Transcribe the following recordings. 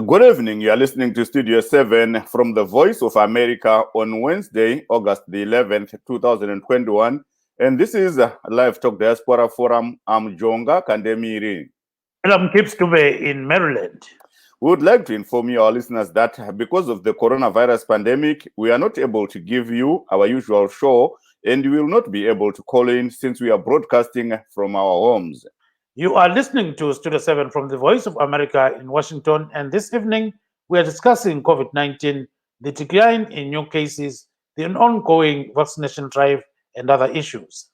Good evening. You are listening to Studio 7 from the Voice of America on Wednesday, August the 11th, 2021. And this is Livetalk Diaspora Forum. I'm Jonga Kandemiri. And I'm Kip Stube in Maryland. We would like to inform you, our listeners, that because of the coronavirus pandemic, we are not able to give you our usual show, and we will not be able to call in since we are broadcasting from our homes. You are listening to Studio 7 from the Voice of America in Washington, and this evening we are discussing COVID-19, the decline in new cases, the ongoing vaccination drive, and other issues.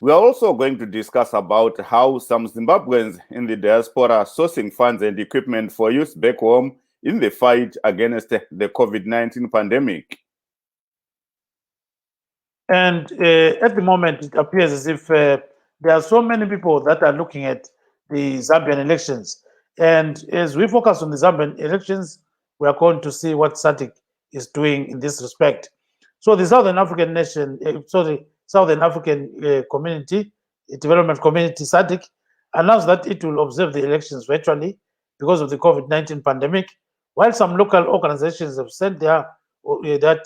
We are also going to discuss about how some Zimbabweans in the diaspora are sourcing funds and equipment for use back home in the fight against the COVID-19 pandemic. And at the moment, it appears as if there are so many people that are looking at the Zambian elections. And as we focus on the Zambian elections, we are going to see what SADC is doing in this respect. So the Southern African nation, the Southern African community, development community, SADC, announced that it will observe the elections virtually because of the COVID-19 pandemic, while some local organizations have sent their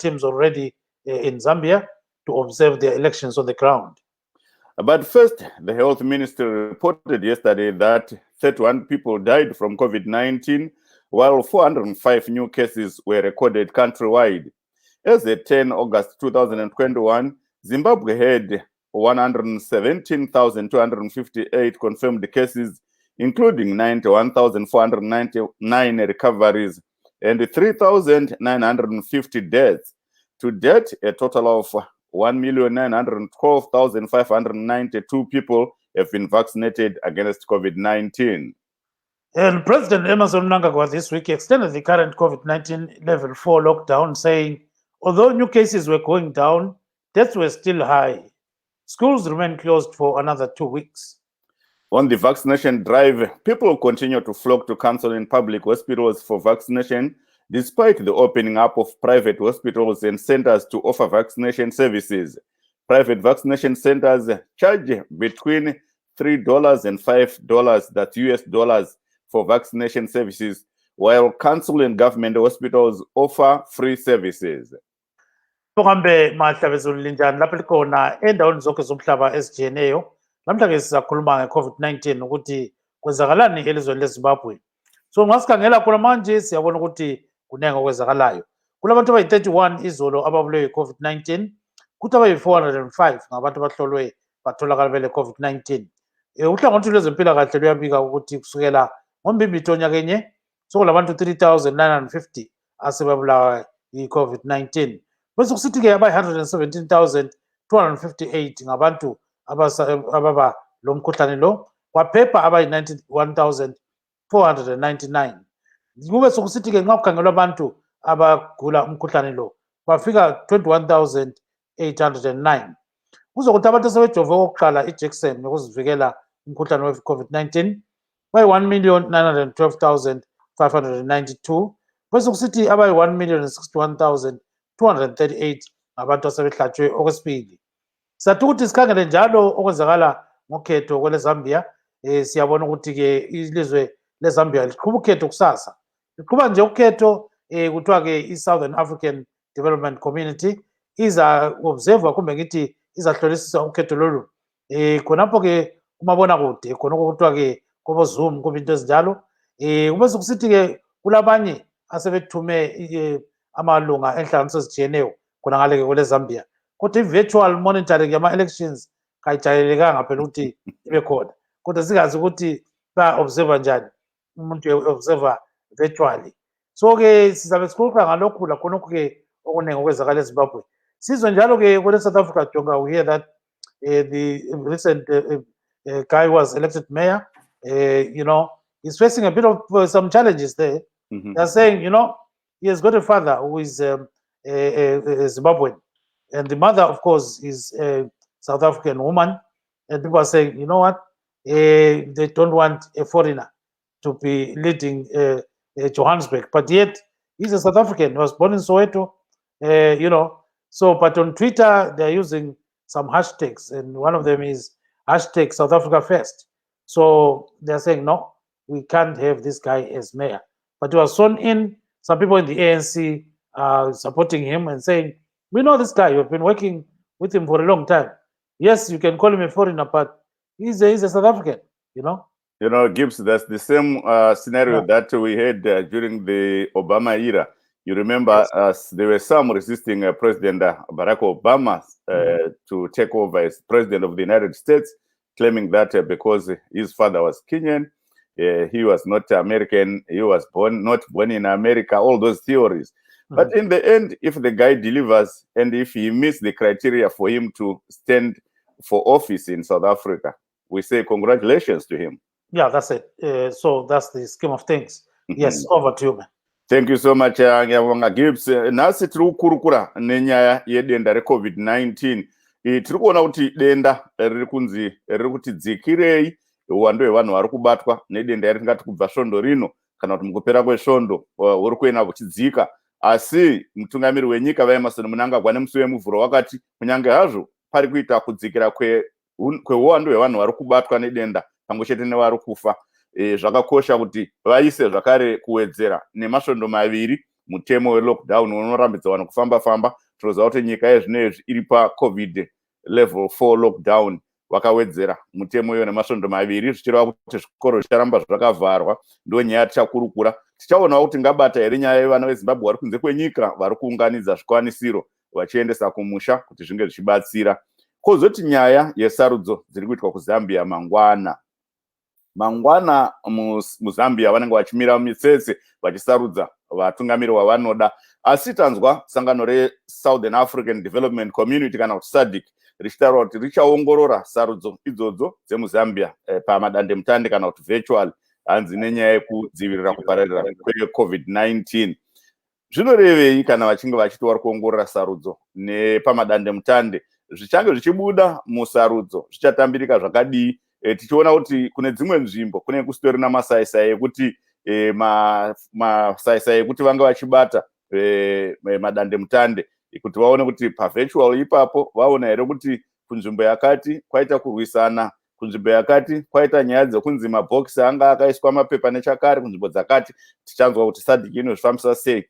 teams already in Zambia to observe the elections on the ground. But first, the health ministry reported yesterday that 31 people died from COVID-19, while 405 new cases were recorded countrywide. As of 10 August 2021, Zimbabwe had 117,258 confirmed cases, including 91,499 recoveries and 3,950 deaths. To date, a total of 1,912,592 people have been vaccinated against COVID-19. And President Emmerson Mnangagwa this week extended the current COVID-19 level 4 lockdown, saying, although new cases were going down, deaths were still high. Schools remain closed for another 2 weeks. On the vaccination drive, people continue to flock to council and public hospitals for vaccination, despite the opening up of private hospitals and centers to offer vaccination services. Private vaccination centers charge between $3 and $5, that's US dollars, for vaccination services, while council and government hospitals offer free services. Kambe mahlabezulu linjani lapho likhona endaweni zonke zomhlaba ezijiyeneyo. Namhlanje sizakhuluma nge-COVID-19 ukuthi kwenzakalani elizweni leZimbabwe. So ngasikhangela khona manje siyabona ukuthi kunenge okwenzakalayo. Kulabantu abayi-31 izolo ababulewe yi-COVID-19, kuthi abayi-405 ngabantu abahlolwe batholakala bele COVID-19. Uhlangothi lwezempilakahle luyabika ukuthi kusukela ngoMbimbithi onyakenye sokulabantu 3,950 asebabulawa yi-COVID-19. Bese kusithi-ke abayi-117,258 ngabantu ababa lo mkhuhlane lo, kwaphepha abayi-91,499. Kube sokusithi-ke nxa kukhangelwa abantu abagula umkhuhlane lo bafika 21,809. Kuzokuthi abantu asebejove okokuqala ijekiseni yokuzivikela umkhuhlane we-COVID-19 bayi-1,912,592. Bese kusithi abayi-1,061,238 ngabantu asebehlatshwe okwesibili. Sathi ukuthi sikhangele njalo okwenzakala ngokhetho kweleZambia, siyabona ukuthi-ke ilizwe leZambia liqhuba ukhetho kusasa. Liqhuba nje ukhetho kuthiwa-ke i-Southern African Development Community iza-observa kumbe ngithi izahlolisisa ukhetho lolu. Khonapho-ke kumabonakude khonokho kuthiwa-ke kobo-Zoom kube into ezinjalo. Kube sokusithi-ke kulabanye asebethume amalunga enhlanganiso ezijiyeneyo khona ngale-ke kweleZambia. Kodwa i-virtual monitoring yama-elections kayijayelekanga phela ukuthi ibe khona. Kodwa singazi ukuthi ba-observa njani umuntu e-observa virtually. So-ke sizabe sikhuluma ngalokhu lakhonokho-ke okuningi okwenzakala eZimbabwe. Sizwe njalo-ke kwele-South Africa, Jonga, we hear that the recent guy was elected mayor. He's facing a bit of some challenges there. They're saying, he has got a father who is a Zimbabwean. And the mother, of course, is a South African woman. And people are saying, you know what? They don't want a foreigner to be leading Johannesburg. But yet, he's a South African. He was born in Soweto, So, but on Twitter, they're using some hashtags. And one of them is hashtag South Africa First. So they're saying, no, we can't have this guy as mayor. but he was sworn in. Some people in the ANC are supporting him and saying, we know this guy, we've been working with him for a long time. Yes, you can call him a foreigner, but he's a South African, you know. You know, Gibbs, that's the same scenario that we had during the Obama era. You remember, there were some resisting President Barack Obama to take over as president of the United States, claiming that because his father was Kenyan, he was not American, he was not born in America, all those theories. But in the end, if the guy delivers and if he meets the criteria for him to stand for office in South Africa, we say congratulations to him. Yeah, that's it. So that's the scheme of things. Yes, over to you, man. Thank you so much, Gibbs. Nasi tiri kukurukura nenyaya yedenda reCovid-19. Tiri kuona kuti denda riri kuti dzikirei uwando hwevanhu vari kubatwa nedenda ringati kubva svondo rino kana kuti mukupera kwesvondo uri kuenda huchidzika. Asi mutungamiri wenyika vaEmmerson Mnangagwa nemusi wemuvhuro wakati kunyange hazvo pari kuita kudzikira kweuwando hwevanhu vari kubatwa nedenda pamwe chete nevari kufa, zvakakosha kuti vaise zvakare kuwedzera nemasvondo maviri mutemo welockdown unorambidza vanhu kufamba-famba. Tinoziva kuti nyika yezvinezvi iri paCovid level 4 lockdown, vakawedzera mutemo iyo nemasvondo maviri zvichireva kuti zvikoro zvicharamba zvakavharwa. Ndo nyaya tichakurukura, tichaonawo kuti ngabata here nyaya yevana veZimbabwe vari kunze kwenyika vari kuunganidza zvikwanisiro vachiendesa kumusha kuti zvinge zvichibatsira. Kozoti nyaya yesarudzo dziri kuitwa kuZambia mangwana muZambia vanenge vachimira mumitsetse vachisarudza vatungamiri wavanoda. Asi tanzwa sangano reSouthern African Development Community kana kuti SADC richitaura kuti richaongorora sarudzo idzodzo dzemuZambia pamadandemutande kana kuti virtual, hanzi nenyaya yekudzivirira kupararira kweCovid-19. Zvinorevei kana vachinge vachiti vari kuongorora sarudzo nepamadandemutande? Zvichange zvichibuda musarudzo zvichatambirika zvakadii? Tichiona kuti kune dzimwe nzvimbo kune kustori namasaisai ekuti masaisai ekuti vange vachibata madandemutande kuti vaone kuti pavirtual ipapo vaona here kuti kunzvimbo yakati kwaita kurwisana, kunzvimbo yakati kwaita nyaya dzekunzi mabhokisi anga akaiswa mapepa nechakare kunzvimbo dzakati. Tichanzwa kuti SADC inozvifambisa sei.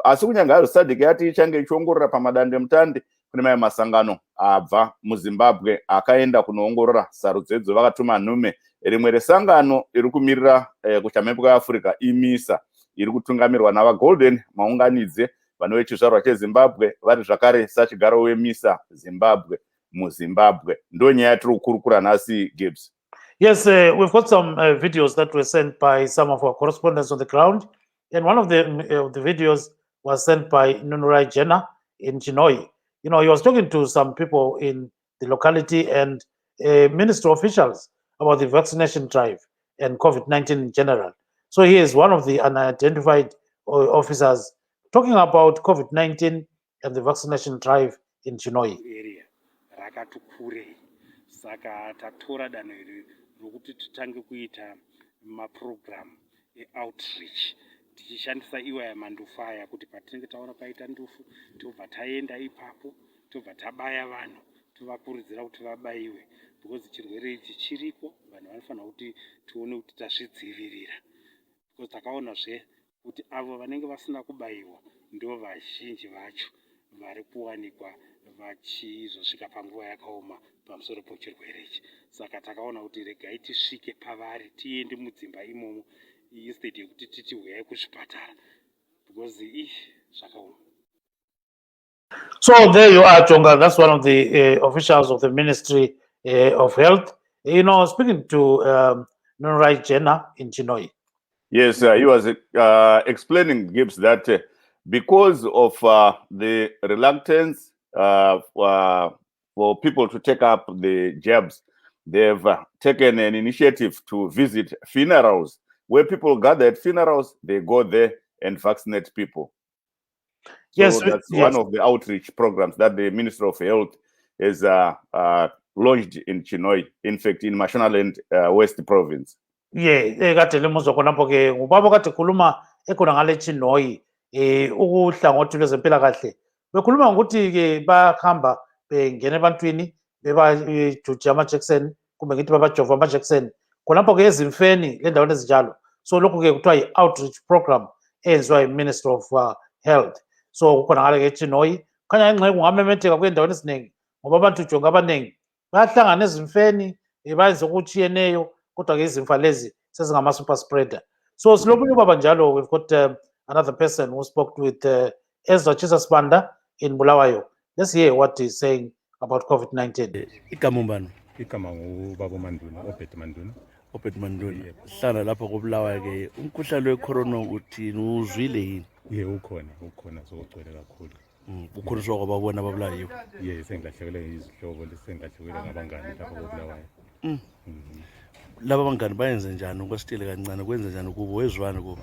Asi kunyange hazvo SADC yati ichange ichiongorora pamadandemutande, kune mamwe masangano abva muZimbabwe akaenda kunoongorora sarudzo idzo. Vakatuma nhume, rimwe resangano iri kumirira kuchamhepo kweAfrica iMISA, iri kutungamirwa navaGolden Maunganidze, vanhu vechizvarwa cheZimbabwe, vari zvakare sachigaro weMISA Zimbabwe muZimbabwe. Ndo nyaya yatiri kukurukura nhasi, Gibbs. Yes, we've got some videos that were sent by some of our correspondents on the ground, and one of the videos was sent by Nunurai Jena in Chinoi. You know, he was talking to some people in the locality and ministry officials about the vaccination drive and COVID-19 in general. So he is one of the unidentified officers talking about COVID-19 and the vaccination drive in Chinoi. Saka tatora danho iri rokuti titange kuita maprogram outreach tichishandisa iwaya mandufu aya kuti patinenge taona paita ndufu tobva taenda ipapo tobva tabaya vanhu tovakurudzira kuti vabaiwe, because chirwere ichi chiriko. Vanhu vanofanira kuti tione kuti tazvidzivirira, because takaonazve kuti avo vanenge vasina kubaiwa ndo vazhinji vacho vari kuwanikwa vachizosvika panguva yakaoma pamusoro pechirwere ichi. Saka takaona kuti regai tisvike pavari, tiende mudzimba imomo instead yekuti titi huyai kuzvipatara, because zvakaoma. So there you are, Chonga. That's one of the officials of the Ministry of Health. You know, speaking to Nunurai Jena in Chinoi. Yes, he was explaining, Gibbs, that because of the reluctance for people to take up the jabs, they've taken an initiative to visit funerals. Where people gather at funerals, they go there and vaccinate people. So yes, that's one of the outreach programs that the Ministry of Health has launched in Chinoi, in fact, in Mashonaland West Province. Yeah, kati lemuzokona ke ubaba kati khuluma ekhona ngale Chinoi uhlangothi lwezempilakahle bekhuluma ngokuthi ke bahamba bengena ebantwini bebajuja amajekiseni kumbe ngithi babajova amajekiseni khonapho ke ezimfeni le ndaweni ezinjalo. So lokho ke kuthiwa yi-outreach program eyenziwa yi-Minister of Health. So kukhonakala ke eChinoyi khanya ingxenye kungamemetheka kwendaweni eziningi ngoba abantu ujonga abaningi bayahlangana ezimfeni bayenze okutshiyeneyo kodwa ke izimfa lezi sezingama-super spreader. So silomunye ubaba njalo, we've got another person who spoke with Ezra Chisasbanda in Bulawayo. Let's hear what he's saying about COVID-19. Ikamumbano. Igama ngubaba Manduna, Opet Manduna. Hlala lapha koBulawayo ke umkhuhlane wecorona uthini uzwile yini? Ukhona sokugcwele kakhulu. Ukhona sokwababona ababulayo. Sengilahlekelwe izihlobo lesengilahlekelwe ngabangani lapha koBulawayo. Laba bangani bayenze njani ukwasitile kancane kwenze njani kubo wezwana kubo?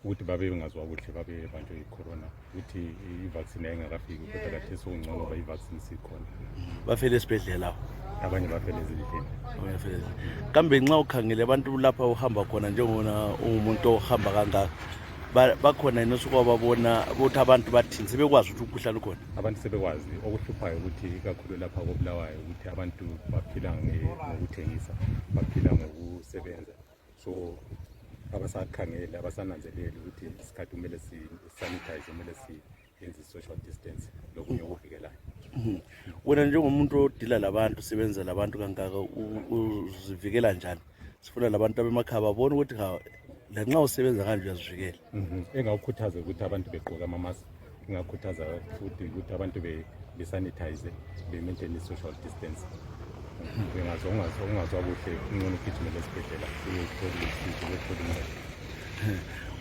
Ukuthi babe bengazwa kuhle babe banjwe icorona ukuthi i-vaccine ayingakafiki kodwa kathi sokungcono ngoba i-vaccine sikhona. Bafele esibhedlela lapho. Abanye bafele ezindlini. Kambe nxa ukhangele abantu lapha uhamba khona njengona umuntu ohamba kangaka bakhona yini sokwababona ukuthi abantu bathini sebekwazi ukuthi umkhuhlane ukhona? Abantu sebekwazi. Okuhluphayo ukuthi kakhulu lapha koBulawayo ukuthi abantu baphila ngokuthengisa, baphila ngokusebenza. So abasakhangela abasananzeleli ukuthi isikhathi kumele si-sanitize, kumele siyenze social distance lokunye okuvikelayo. Wena njengomuntu odila labantu usebenza labantu kangaka uzivikela njani? Sifuna labantu abemakhaya babone ukuthi lanxa usebenza kanje uyazivikela. Engawukhuthaza ukuthi abantu begqoke ama-mask, engakhuthaza futhi ukuthi abantu be-sanitize, be-maintain social distance. Ungazwa kuhle ungcono ugijimele esibhedlela uyothola usizo, uyothola uncedo.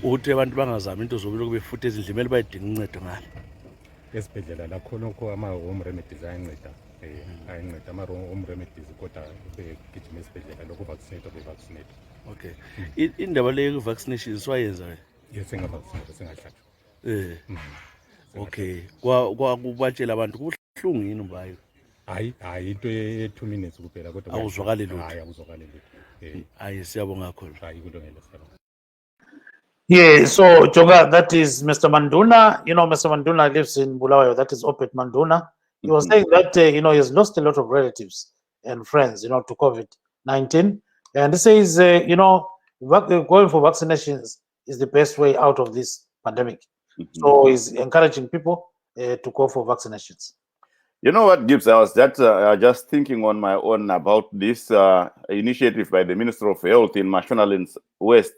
Ukuthi abantu bangazami into zobile kube futhi ezindlimeli bayidinga uncedo ngalo. Esibhedlela lakhonokho ama-home remedies ayanceda. Ama-home remedies kodwa begijima esibhedlela lokhu vaccinate be-vaccinate. Okay. Indaba leyo ku-vaccination swayenza wena? Yes, sengavaccinate, sengahlatshwa. Okay. Kwakubatshela abantu kubuhlungu yini mbayo? Hayi into ye-2 minutes kuphela kodwa awuzwakali lutho. Hayi awuzwakali lutho. Hayi siyabonga kakhulu. Hayi kulungile siyabonga. Yeah, so Jonga, that is Mr. Manduna. You know, Mr. Manduna lives in Bulawayo. That is Opet Manduna. He was saying that, he has lost a lot of relatives and friends, to COVID-19. And he says, going for vaccinations is the best way out of this pandemic. So he's encouraging people to go for vaccinations. You know what, Gibbs? I was just thinking on my own about this initiative by the Minister of Health in Mashonaland West.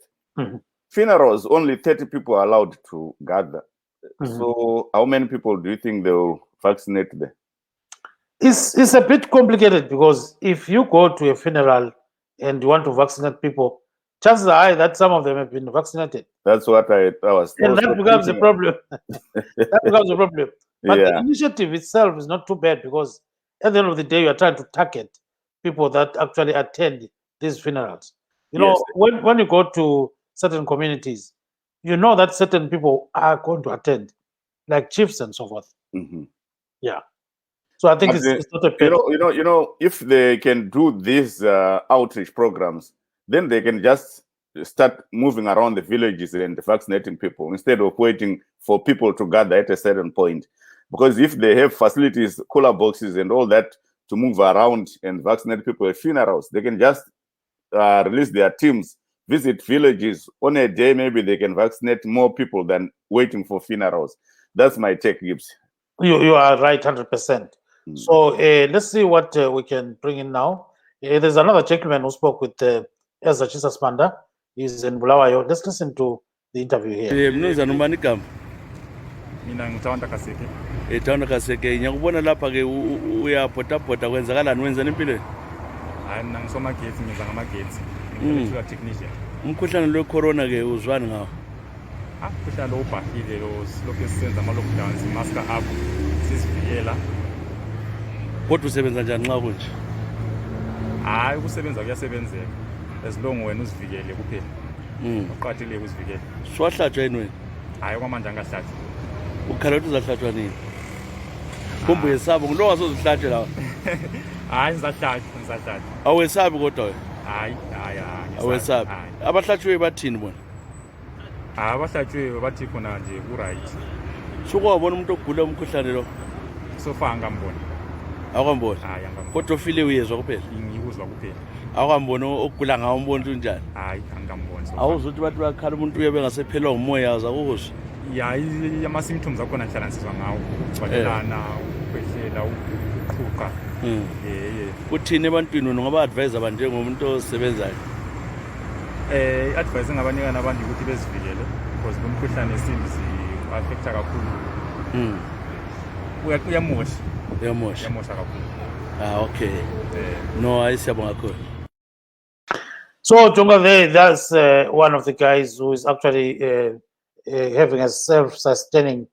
Funerals, only 30 people are allowed to gather. So how many people do you think they will vaccinate there? It's a bit complicated because if you go to a funeral and you want to vaccinate people, chances are high that some of them have been vaccinated. That's what I was. And that becomes a problem. That becomes a problem. But the initiative itself is not too bad because at the end of the day, you are trying to target people that actually attend these funerals. When you go to certain communities, you know that certain people are going to attend, like chiefs and so forth. Yeah. So I think it's not a bad. If they can do these outreach programs, then they can just start moving around the villages and vaccinating people instead of waiting for people to gather at a certain point. Because if they have facilities, cooler boxes and all that to move around and vaccinate people at funerals, they can just release their teams, visit villages. On a day, maybe they can vaccinate more people than waiting for funerals. That's my take, Gibbs. You are right, 100%. So let's see what we can bring in now. There's another gentleman who spoke with Ezra Chisasbanda. He's in Bulawayo. Let's listen to the interview here. Mina ngithanda Kaseke. Ethanda Kaseke ngiyakubona lapha ke uyaphothapotha kwenzakalani wenzani empilweni? Hayi mina ngisomagetsi ngiza ngamagetsi. Ngingumthula technician. Umkhuhlane lo corona ke uzwani ngawo? Umkhuhlane lo ubhahile lo lokho sisenza ama lockdowns, mask up, sisivikela. Kodwa usebenza njani nxa kunje? Hayi ukusebenza kuyasebenzeka. As long wena usivikele kuphela. Uqathile ukuzivikela. Swahlatshwa yini wena? Hayi kwamanje angahlatshwa. Ukhala ukuthi uzahlatshwa nini? Kumbe yesabo ngulo wasozihlatshwe lawa. Hayi ngizahlatshwa. Awesabi kodwa wena? Hayi. Awesabi. Abahlatshwe bathini bona? Abahlatshwe bathi khona nje ku-right. Sokwabona umuntu ogula umkhuhlane lo? Sofa angambona. Awukambona? Hayi angambona. Kodwa ufile uyezwa kuphela? ukuzwa kuphela. Awukambona okugula ngawo umbona ukuthi unjani? Hayi, angikamboni. Awuzwa ukuthi bathi bakhala umuntu uyabe ngasephelwa umoya awuzakuzwa? Ya, ama-symptoms akhona ngihlala nsizwa ngawo, ukugcwalelana, ukukhwehlela, ukuqhuqa. Kuthini ebantwini ungaba-advise abantu njengomuntu osebenzayo? I-advice engabanikana abantu ukuthi bezivikele because lo mkhuhlane esimbi zi-affecta kakhulu. Uyamosha kakhulu. Okay. No, ayisiyabonga kakhulu. So Jonga, that's one of the guys who is actually having a self-sustaining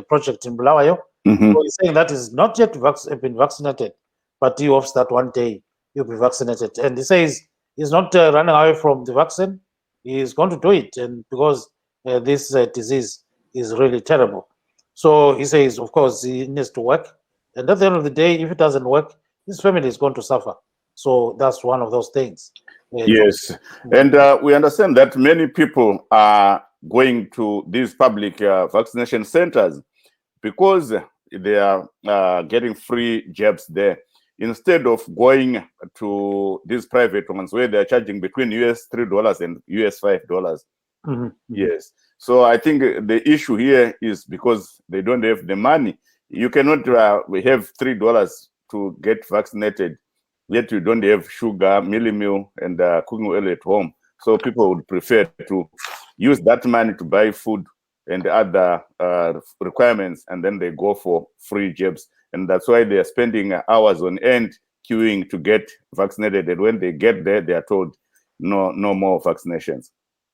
project in Bulawayo. So he's saying that is not yet been vaccinated, but he hopes that one day he'll be vaccinated. And he says he's not running away from the vaccine. He is going to do it, and because this disease is really terrible. So he says, of course, he needs to work. And at the end of the day, if it doesn't work, his family is going to suffer. So that's one of those things. Yes. And we understand that many people are going to these public vaccination centers because they are getting free jabs there, instead of going to these private ones where they're charging between US $3 and US $5. Yes. So I think the issue here is because they don't have the money. You cannot we have $3 to get vaccinated, yet you don't have sugar, mealie meal, and cooking oil at home. So people would prefer to use that money to buy food and other requirements, and then they go for free jabs. And that's why they are spending hours on end queuing to get vaccinated. And when they get there, they are told no more vaccinations.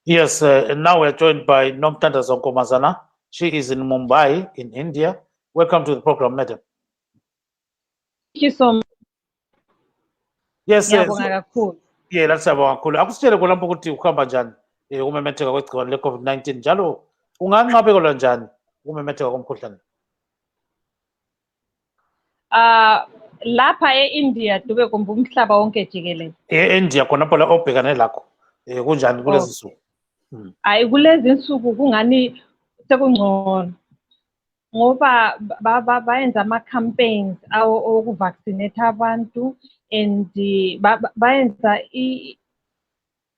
Yes, and now we're joined by Nomtanda Zonkomazana. She is in Mumbai, in India. Welcome to the program, madam. Thank you so much. Yes, Ngiyabonga yeah, that's about cool. Akusitshele khona ukuthi ukuhamba njani ukumemetheka kwegciwane le-COVID-19 njalo unganqabekelwa njani ukumemetheka komkhuhlane? Lapha e-India dube kumbe umhlaba wonke jikelele. E-India khonapho la obhekane lakho kunjani kulezi nsuku? Hayi, kulezi nsuku kungani sekungcono ngoba bayenza ama-campaigns okuvaccinate abantu, and bayenza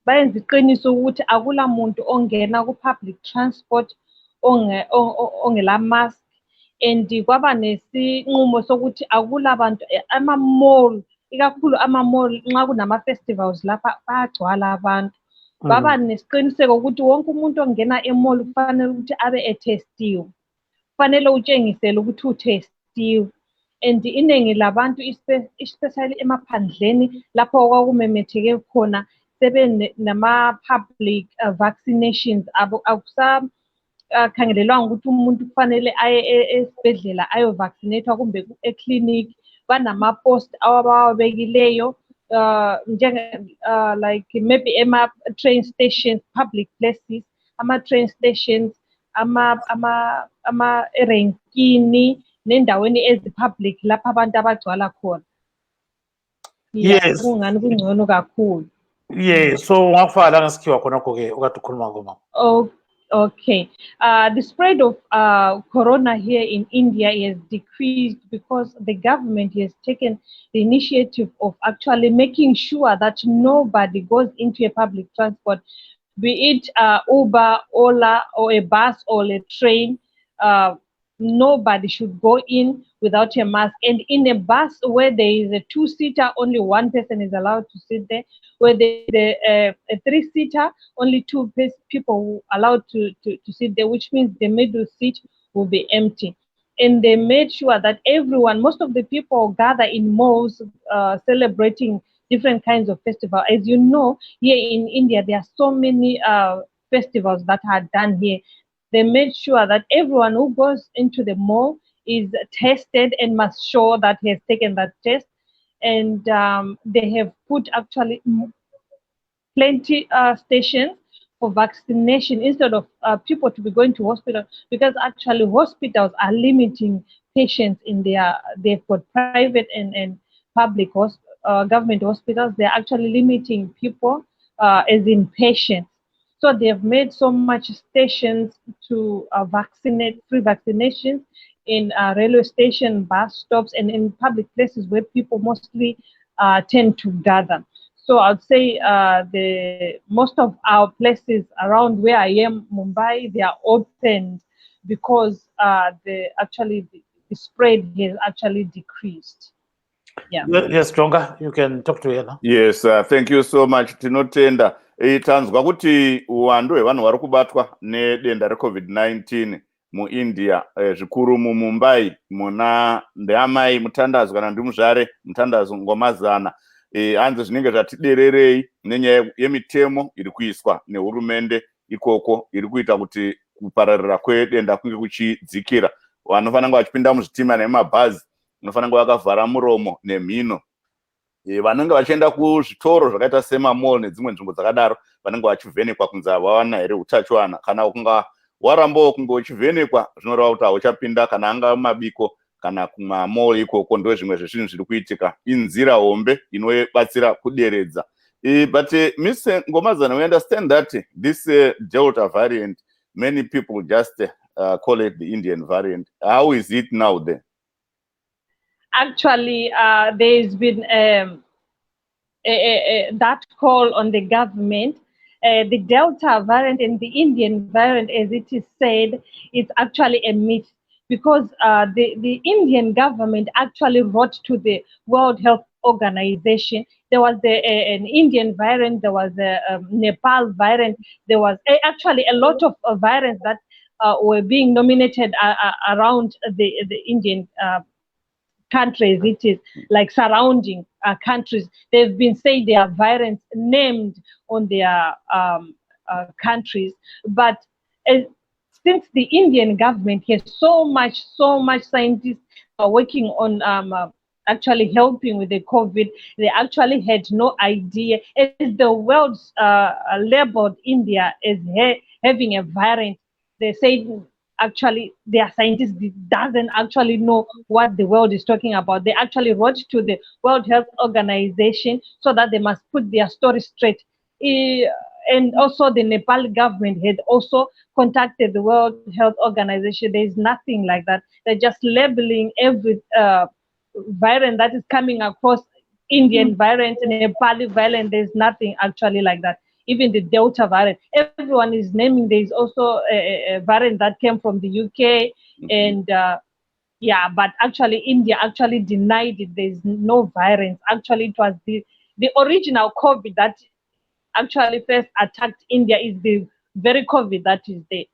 iqiniso ukuthi akula muntu ongena ku-public transport ongela mask, and kwaba nesinqumo sokuthi akula bantu ama-mall, ikakhulu ama-mall nxa kunama-festivals lapha bayagcwala abantu. Baba nesiqiniseko ukuthi wonke umuntu ongena e-mall kufanele ukuthi abe etestiwe, kufanele utshengisele ukuthi uthestiwe. And iningi labantu especially emaphandleni lapho okwakumemetheke khona sebe nama-public vaccinations akusakhangelelwanga ukuthi umuntu kufanele aye esibhedlela ayovaccinatwa kumbe eclinic. Banama-post abawabekileyo like maybe train stations, public places, train stations, renkini nendaweni ezipublic lapha abantu abagcwala khona. Yes. Kungani kungcono kakhulu. Yeah, so ungafaka la ngesikhiwa khonokho ke okade ukhuluma ngoma. Okay. The spread of corona here in India has decreased because the government has taken the initiative of actually making sure that nobody goes into a public transport, be it Uber, Ola, or a bus or a train. Nobody should go in without a mask. And in a bus where there is a two-seater, only one person is allowed to sit there. Where there is a three-seater, only two people allowed to sit there, which means the middle seat will be empty. And they made sure that everyone, most of the people gather in malls celebrating different kinds of festivals. As you know, here in India, there are so many festivals that are done here. They made sure that everyone who goes into the mall is tested and must show that he has taken that test. And they have put actually plenty stations for vaccination instead of people to be going to hospital, because actually hospitals are limiting patients in they've got private and public government hospitals. They're actually limiting people as in patients. So they've made so much stations to vaccinate, free vaccinations in railway station, bus stops, and in public places where people mostly tend to gather. So I'd say most of our places around where I am, Mumbai, they are opened because the spread has actually decreased. Yeah. Yes, Jonga, you can talk to her now. Yes, thank you so much. Tinotenda. Tanzwa kuti uwandu hwevanhu vari kubatwa nedenda reCovid-19 muIndia, zvikuru muMumbai muna ndeamai Mutandazo kana ndimuzvare Mutandazo ngomazana. Hanzi zvinenge zvatidererei nenyaya yemitemo iri kuiswa nehurumende ikoko iri kuita kuti kupararira kwedenda kunge kuchidzikira. Vanofanira kunge vachipinda muzvitima nemabhazi, vanofanira kunge vakavhara muromo nemhino. Vanenge vachienda kuzvitoro zvakaita semamall nedzimwe nzvimbo dzakadaro vanenge vachivhenekwa kunzi havana here utachiwana. Kana kunga warambawo kunge uchivhenekwa zvinoreva kuti hauchapinda kana anga mabiko kana kumamall ikoko. Ndo zvimwe zvezvinhu zviri kuitika. Inzira hombe inobatsira kuderedza. But Mr. Ngomazana, we understand that this Delta variant, many people just call it the Indian variant. How is it now there? Actually, there's been that call on the government. The Delta variant and the Indian variant, as it is said, it's actually a myth, because the Indian government actually wrote to the World Health Organization. There was an Indian variant, there was a Nepal variant, there was actually a lot of variants that were being nominated around the Indian countries, it is like surrounding countries. They've been saying there are variants named on their countries, but since the Indian government has so much scientists are working on actually helping with the COVID, they actually had no idea. As the world labeled India as having a variant, they say actually their scientists doesn't actually know what the world is talking about. They actually wrote to the World Health Organization so that they must put their story straight. And also the Nepal government had also contacted the World Health Organization. There is nothing like that. They're just labeling every variant that is coming across, Indian variant, Nepali variant. There's nothing actually like that. Even the Delta variant, everyone is naming. There's also a variant that came from the UK, and yeah, but actually India actually denied it. There's no variant. Actually, it was the original COVID that actually first attacked India is the very COVID that is there.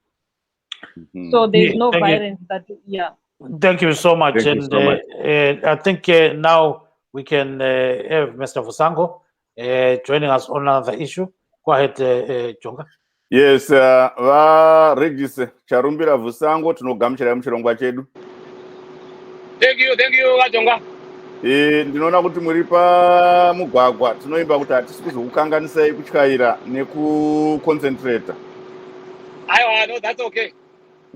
So there's no variant that, yeah. Thank you so much. Thank you so much. I think now we can have Mr. Vusango joining us on another issue. Go ahead, Jonga. Yes, varegise charumbira Vusango tinogamuchira muchirongwa chedu. Thank you, Jonga. Ndinoona kuti muri pamugwagwa, tinoimba kuti hatisi kuzokukanganisai kutyaira nekuconcentrata. Aiwa, no, that's okay.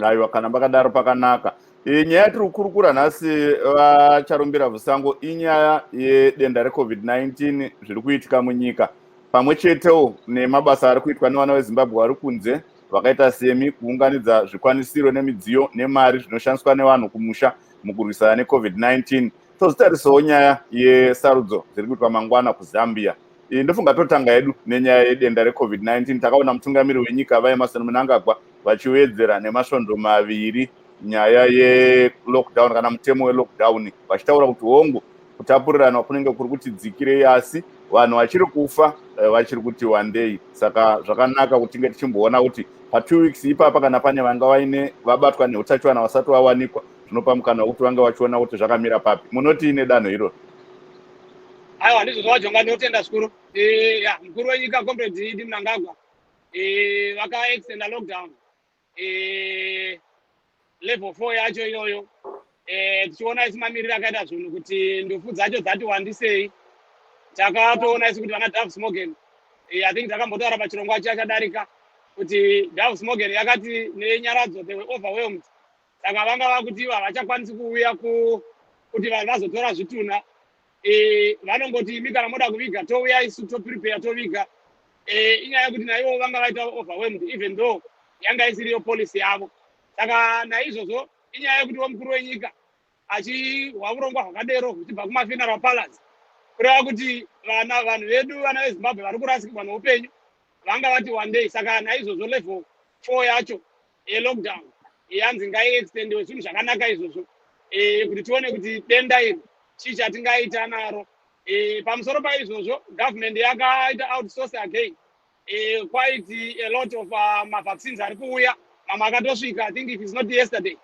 Aiwa, kana makadaro pakanaka. Nyaya yatiri kukurukura nhasi vacharumbira Vusango inyaya yedenda reCovid-19 zviri kuitika munyika. Pamwe chetewo nemabasa ari kuitwa nevana veZimbabwe vari kunze vakaita semi kuunganidza zvikwanisiro nemidziyo nemari zvinoshandiswa nevanhu kumusha mukurwisana neCovid-19. Tozotarisawo nyaya yesarudzo dziri kuitwa mangwana kuZambia. Ndofunga totanga yedu nenyaya yedenda reCovid-19. Takaona mutungamiri wenyika vaEmerson Mnangagwa vachiwedzera nemasvondo maviri nyaya yelockdown kana mutemo welockdown, vachitaura kuti hongu kutapurirana kunenge kuri kuti dzikirei, asi vanhu vachiri kufa vachiri kuti wandei. Saka zvakanaka kuti tinge tichimboona kuti pa2 weeks ipapa kana pane vanga vaine vabatwa neutachiwana vasati vawanikwa, zvinopa mukana wekuti vanga vachiona kuti zvakamira papi. Munoti ine danho iroro? Aiwa, ndizvo zvaJonga, ndinotenda zvikuru. Mukuru wenyika Comrade Idi Mnangagwa vakaextenda lockdown level 4 yacho iyoyo, tichiona isi mamiriro akaita zvinhu kuti ndufu dzacho dzati wandisei. Takatoona isi kuti vana Davos Morgan, I think takambotaura pachirongwa chadarika kuti Davos Morgan yakati nenyaradzo they were overwhelmed. Saka vanga vakuti havachakwanisi kuuya kuti vanhu vazotora zvituna. Vanongoti imi kana moda kuviga touya isu toprepare toviga. Inyaya yekuti naivo vanga vaita overwhelmed even though yanga isiriyo policy yavo. Saka naizvozvo inyaya yekuti mukuru wenyika achihwa urongwa hwakadero kuchibva kumafuneral palace kureva kuti vanhu vedu vana vezimbabwe vari kurasikirwa neupenyu vanga vati one day. Saka naizvozvo level 4 yacho yelockdown yanzi ngaiextendewe, zvinhu zvakanaka izvozvo kuti tione kuti denda iri chii chatingaita naro. Pamusoro paizvozvo government yakaita outsource again quite a lot of mavaccines ari kuuya, mamwe akatosvika. I think if it's not yesterday.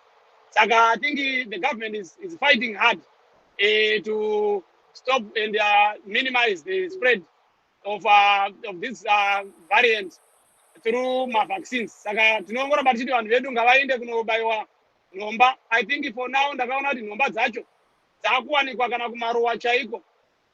Saka I think the government is fighting hard to stop and minimize the spread of this variant through vaccines. Saka tinongoramba tichiti vanhu vedu ngavaende kunobaiwa nhomba. I think for now ndakaona kuti nhomba dzacho dzakuwanikwa kana kumaruwa chaiko.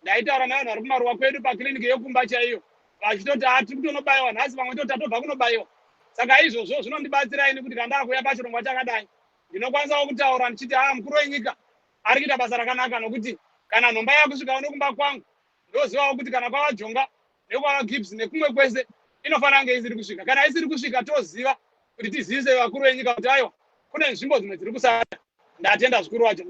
Ndaitaura navanhu vari kumaruwa kwedu pakiliniki yokumba chaiyo vachitoti tiri kutonobaiwa nhasi, vamwe toti tatobva kunobaiwa. Saka izvozvo zvinondibatsira ini kuti kana ndakuya pachirongwa chakadai ndinokwanisawo kutaura ndichiti mukuru wenyika ari kuita basa rakanaka, nokuti kana nhomba yakusvikawo nokumba kwangu ndozivawo kuti kana kwavajonga nekwavagibbs nekumwe kwese inofanira kunge isiri kusvika. Kana isiri kusvika toziva kuti tizivise vakuru venyika kuti aiwa kune nzvimbo dzimwe dziri kusara. Ndatenda zvikuru wacho.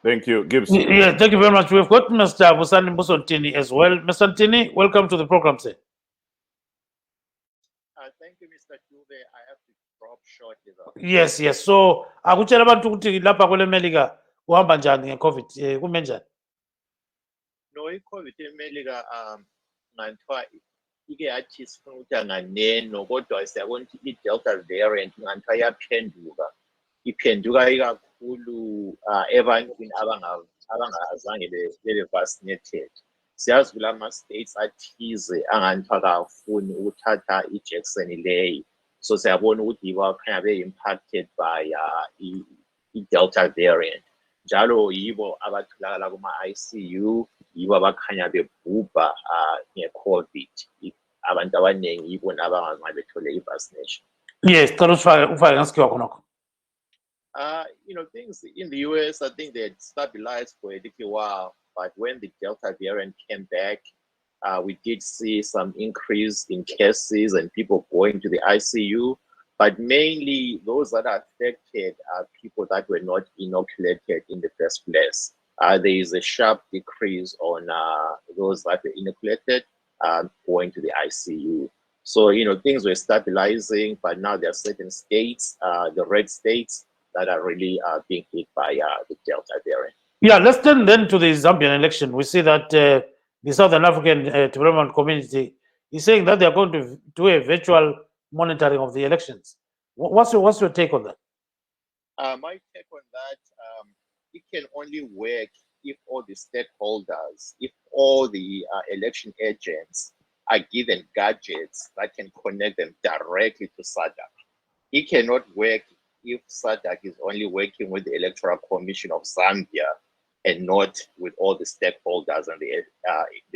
Thank you, Gibbs. Yeah, thank you very much. We've got Mr. Busani Ntini as well. Mr. Ntini, welcome to the program, sir. Thank you, Mr. Dube. I have to drop shortly though. Yes. So akuchela abantu ukuthi lapha kwele Melika kuhamba njani ngeCovid kume njani? No, iCovid eMelika nganthiwa ike yathi sifuna ukuthi anganeno, kodwa siyabona ukuthi i-Delta variant nganthiwa yaphenduka. Iphenduka ikakhulu ebantwini abangazange bebe vaccinated. Siyazi kula ama-states athize anganthiwa kafuni ukuthatha ijekiseni leyo. So siyabona ukuthi yibo abakhanya be-impacted by i-Delta variant. Njalo yibo abatholakala kuma-ICU, yibo abakhanya bebhubha nge-COVID. Abantu abaningi yibo nabangazange bethole i-vaccination. Yes, ufake ngasikiwa khonokho. Things in the US, I think they had stabilized for a little while, but when the Delta variant came back, we did see some increase in cases and people going to the ICU, but mainly those that are affected are people that were not inoculated in the first place. There is a sharp decrease on those that were inoculated going to the ICU. So, things were stabilizing, but now there are certain states, the red states, that are really being hit by the Delta variant. Yeah, let's turn then to the Zambian election. We see that the Southern African Development Community is saying that they are going to do a virtual monitoring of the elections. What's your take on that? My take on that, it can only work if all the stakeholders, if all the election agents are given gadgets that can connect them directly to SADC. It cannot work if SADC is only working with the Electoral Commission of Zambia and not with all the stakeholders and the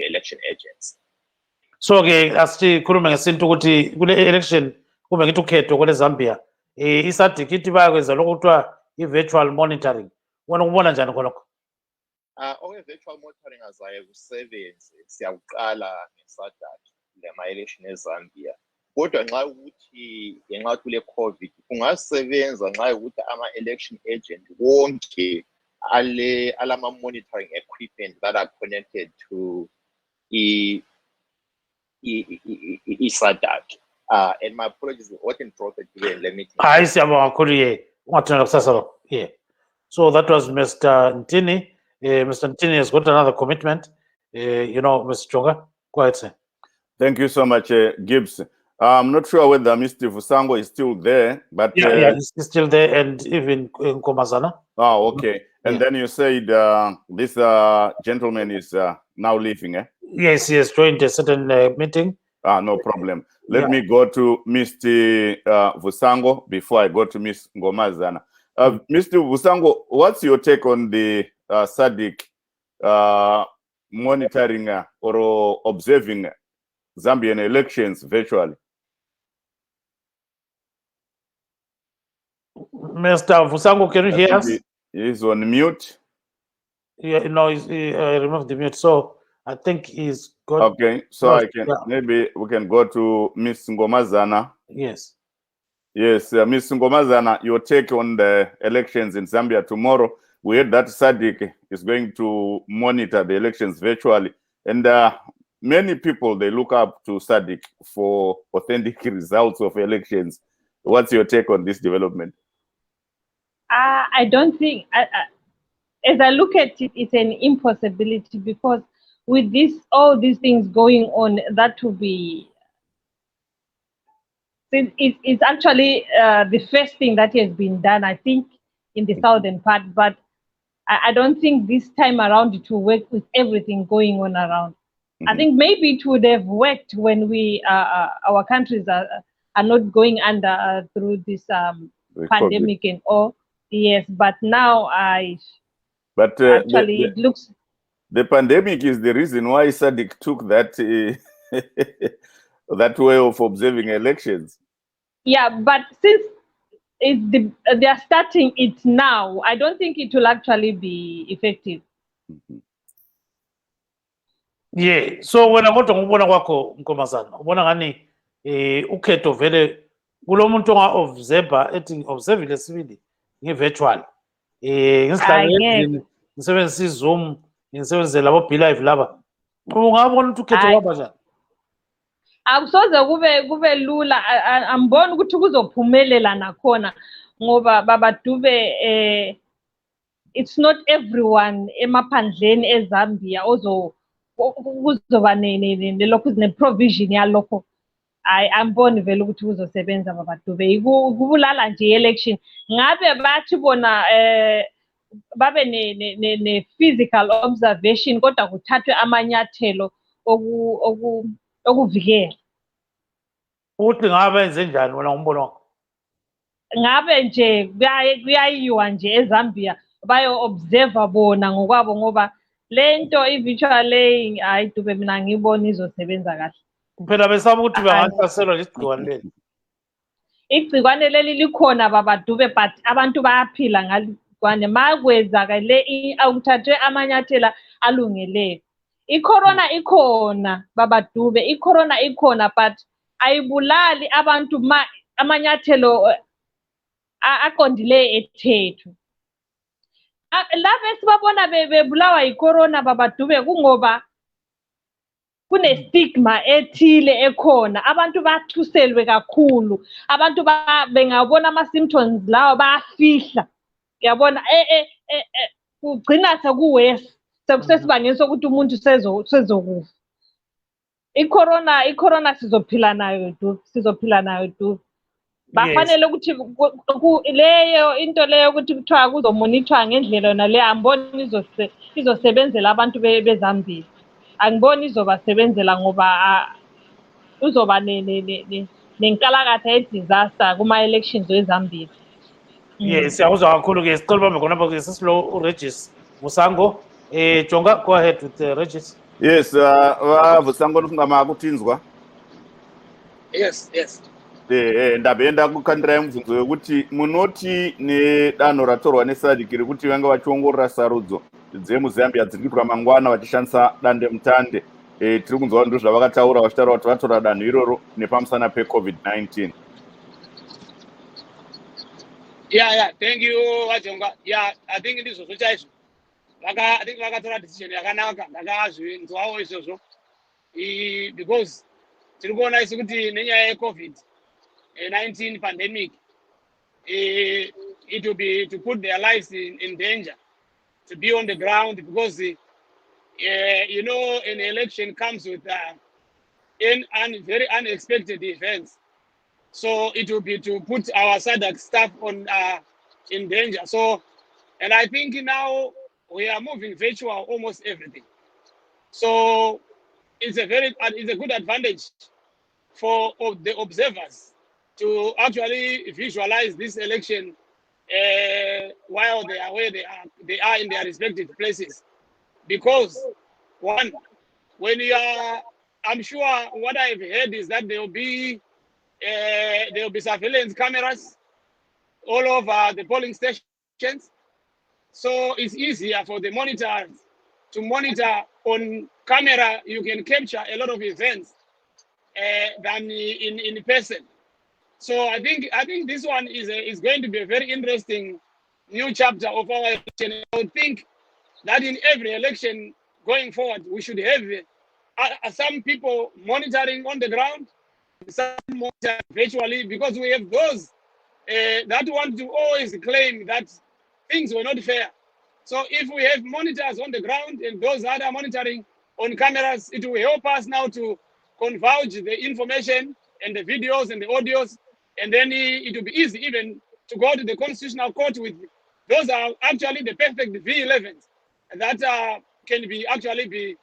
election agents. So asikhulume ngesintu ukuthi kule election kube ngithi ukhetho kwele Zambia iSADC ithi bayakwenza lokuthiwa i-virtual monitoring. Wena ubona njani khonokho? Virtual monitoring azakusebenzi siyaqala ngeSADC lema-election eZambia. Kodwa nxa ukuthi ngenxa kule COVID kungasebenza nxa ukuthi ama-election agent wonke alama monitoring equipment that are connected to SADC. And my apologies, what in profit let me yeah. So that was Mr. Ntini. Mr. Ntini has got another commitment. Mr. Chonga, go ahead, sir. Thank you so much, Gibbs. I'm not sure whether Mr. Vusango is still there, but yeah, he's still there, and even in Komazana. Oh, okay. And then you said this gentleman is now leaving, eh? Yes, he has joined a certain meeting. No problem. Let me go to Mr. Vusango before I go to Ms. Ngomazana. Mr. Vusango, what's your take on the SADC monitoring or observing Zambian elections virtually? Mr. Vusango, can you hear us? He's on mute. Yeah, no, I removed the mute. So I think he's got. Okay, so maybe we can go to Ms. Ngomazana. Yes. Yes, Ms. Ngomazana, your take on the elections in Zambia tomorrow. we heard that SADC is going to monitor the elections virtually. And many people, they look up to SADC for authentic results of elections. What's your take on this development? I don't think, as I look at it, it's an impossibility, because with all these things going on, that will be, it's actually the first thing that has been done, I think, in the southern part, but I don't think this time around it will work with everything going on around. I think maybe it would have worked when our countries are not going under through this pandemic and all. Yes, but now it looks. The pandemic is the reason why SADC took that that way of observing elections. Yeah, but since they are starting it now, I don't think it will actually be effective. Yeah, so wena kodwa ngubona kwakho Nkomasana ubona ngani ukhetho vele kulo muntu onga-observer ethi observile sibili nge-virtual ngisihlale ngisebenzisa i-Zoom ngisebenzise labo BeLive laba ungabona ukuthi ukhetho kwaba njani? Akusoze kube lula, angiboni ukuthi kuzophumelela nakhona ngoba babadube it's not everyone emaphandleni eZambia kuzoba lokhu ne-provision yalokho. Angiboni vele ukuthi kuzosebenza babadube, kubulala nje i-election. Ngabe bathi bona babe ne-physical observation kodwa kuthathwe amanyathelo okuvikela. Uthi ngabe enze njani wena ngombono wakho? Ngabe nje kuyayiwa nje eZambia bayo-observer bona ngokwabo, ngoba lento i-virtual learning hayi Dube mina ngibona izosebenza kahle. Phela besaba ukuthi bangahlaselwa ligciwane leli. Igciwane leli likhona babadube, but abantu bayaphila ngaligciwane makwenzakale awuthathwe amanyathela alungeleyo. I-corona ikhona babadube, i-corona ikhona, but ayibulali abantu amanyathelo aqondile ethethu. Laba esibabona bebulawa yi-corona babadube kungoba kune-stigma ethile ekhona, abantu bathuselwe kakhulu, abantu bengabona ama-symptoms lawo bayafihla, uyabona, kugcina sekuwesi, sekusesibangeni sokuthi umuntu sezokufa. I-corona sizophila nayo Dube. Bafanele ukuthi leyo into leyo ukuthi kuthiwa kuzomonithwa ngendlela yona leyo, angiboni izosebenzela abantu beZambia. Angiboni izobasebenzela ngoba uzoba nenkalakatha ye-disaster kuma-elections weZambia. Yes, siyakuzwa kakhulu-ke sicela ubambe khonapho-ke sesilo uRegis Musango. Jonga, go ahead with Regis. Yes, Vusango nofungama kutinzwa. Yes. Ndaba yenda kukandira yemubvunzo yokuti munoti nedanho ratorwa neSADC rekuti vange vachiongorora sarudzo dzemuZambia dziri kuitwa mangwana vachishandisa dandemutande. Tiri kunzwa ndo zvavakataura vachitaura kuti vatora danho iroro nepamusana pe-COVID-19. Yeah, thank you Wajonga. Yeah, I think ndizvo chaizvo. I think vakatora decision yakanaka, ndakazvinzwawo izvozvo. Because tiri kuona isi kuti nenyaya ye-COVID-19 pandemic, it will be to put their lives in danger, to be on the ground, because you know, an election comes with very unexpected events. So it will be to put our SADC staff in danger. So, and I think now we are moving virtual almost everything. So it's a good advantage for the observers to actually visualize this election while they are where they are in their respective places. Because one, I'm sure what I've heard is that there will be surveillance cameras all over the polling stations. So it's easier for the monitors to monitor on camera. You can capture a lot of events than in person. So I think this one is going to be a very interesting new chapter of our election. I would think that in every election going forward, we should have some people monitoring on the ground, some monitoring virtually, because we have those that want to always claim that things were not fair. So if we have monitors on the ground and those that are monitoring on cameras, it will help us now to converge the information and the videos and the audios, and then it will be easy even to go to the Constitutional Court with those are actually the perfect V11s that can be actually be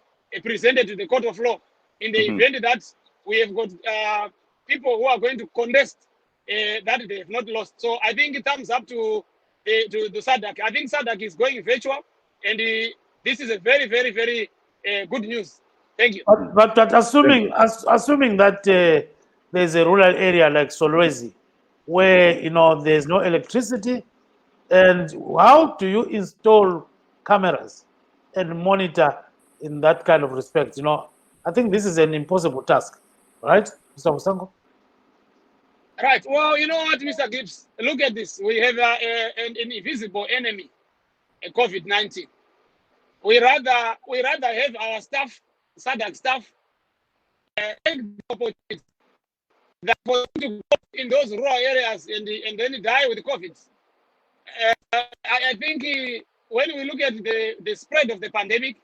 presented to the court of law in the event that we have got people who are going to contest that they have not lost. So I think thumbs up to the SADC. I think SADC is going virtual, and this is a very, very, very good news. Thank you. But assuming that there's a rural area like Solwezi, where there's no electricity, and how do you install cameras and monitor in that kind of respect? I think this is an impossible task, right, Mr. Musango? Right. Well, you know what, Mr. Gibbs? Look at this. We have an invisible enemy, a COVID-19. We rather have our staff, SADC staff, take the opportunity that for to go in those rural areas and then die with COVID. I think when we look at the spread of the pandemic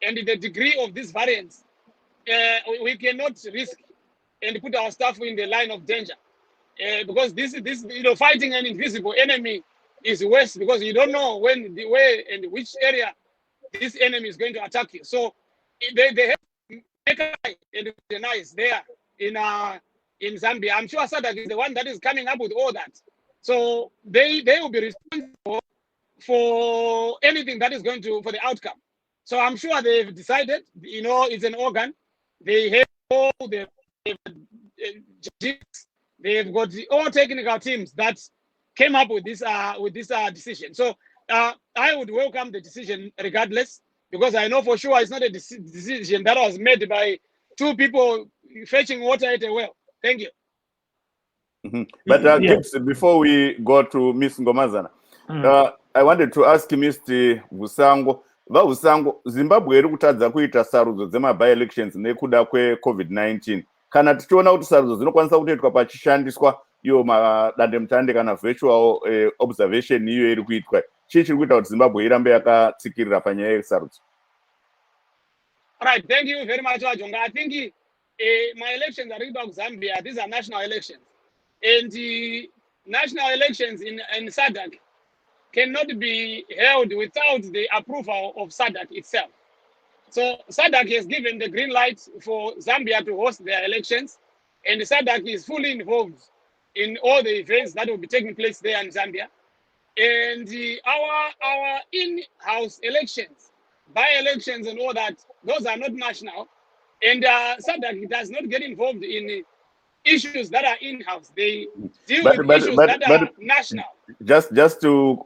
and the degree of these variants, we cannot risk and put our staff in the line of danger. Because this fighting an invisible enemy is worse, because you don't know when, where, and which area this enemy is going to attack you. So they have to make and organize there in Zambia. I'm sure SADC is the one that is coming up with all that. So they will be responsible for anything that is going to for the outcome. So I'm sure they've decided. It's an organ. They have all the they've got all technical teams that came up with this decision. So I would welcome the decision regardless, because I know for sure it's not a decision that was made by two people fetching water at a well. Thank you. But Gibbs, before we go to Ms. Ngomazana, I wanted to ask Mr. Vusango. Vusango, Zimbabwe iri kutadza kuita sarudzo dzema-by-elections nekuda kwe-COVID-19. Kana tichiona kuti sarudzo dzinokwanisa kutoitwa pachishandiswa iyo madandemutande kana virtual observation iyo iri kuitwa, chii chiri kuita kuti Zimbabwe irambe yakatsikirira panyaya yesarudzo? Right, thank you very much, Wajonga. I think my elections are about Zambia. These are national elections. And national elections in SADC cannot be held without the approval of SADC itself. So SADC has given the green light for Zambia to host their elections, and SADC is fully involved in all the events that will be taking place there in Zambia. And our in-house elections, by-elections and all that, those are not national. And SADC does not get involved in issues that are in-house. They deal with issues that are national. Just to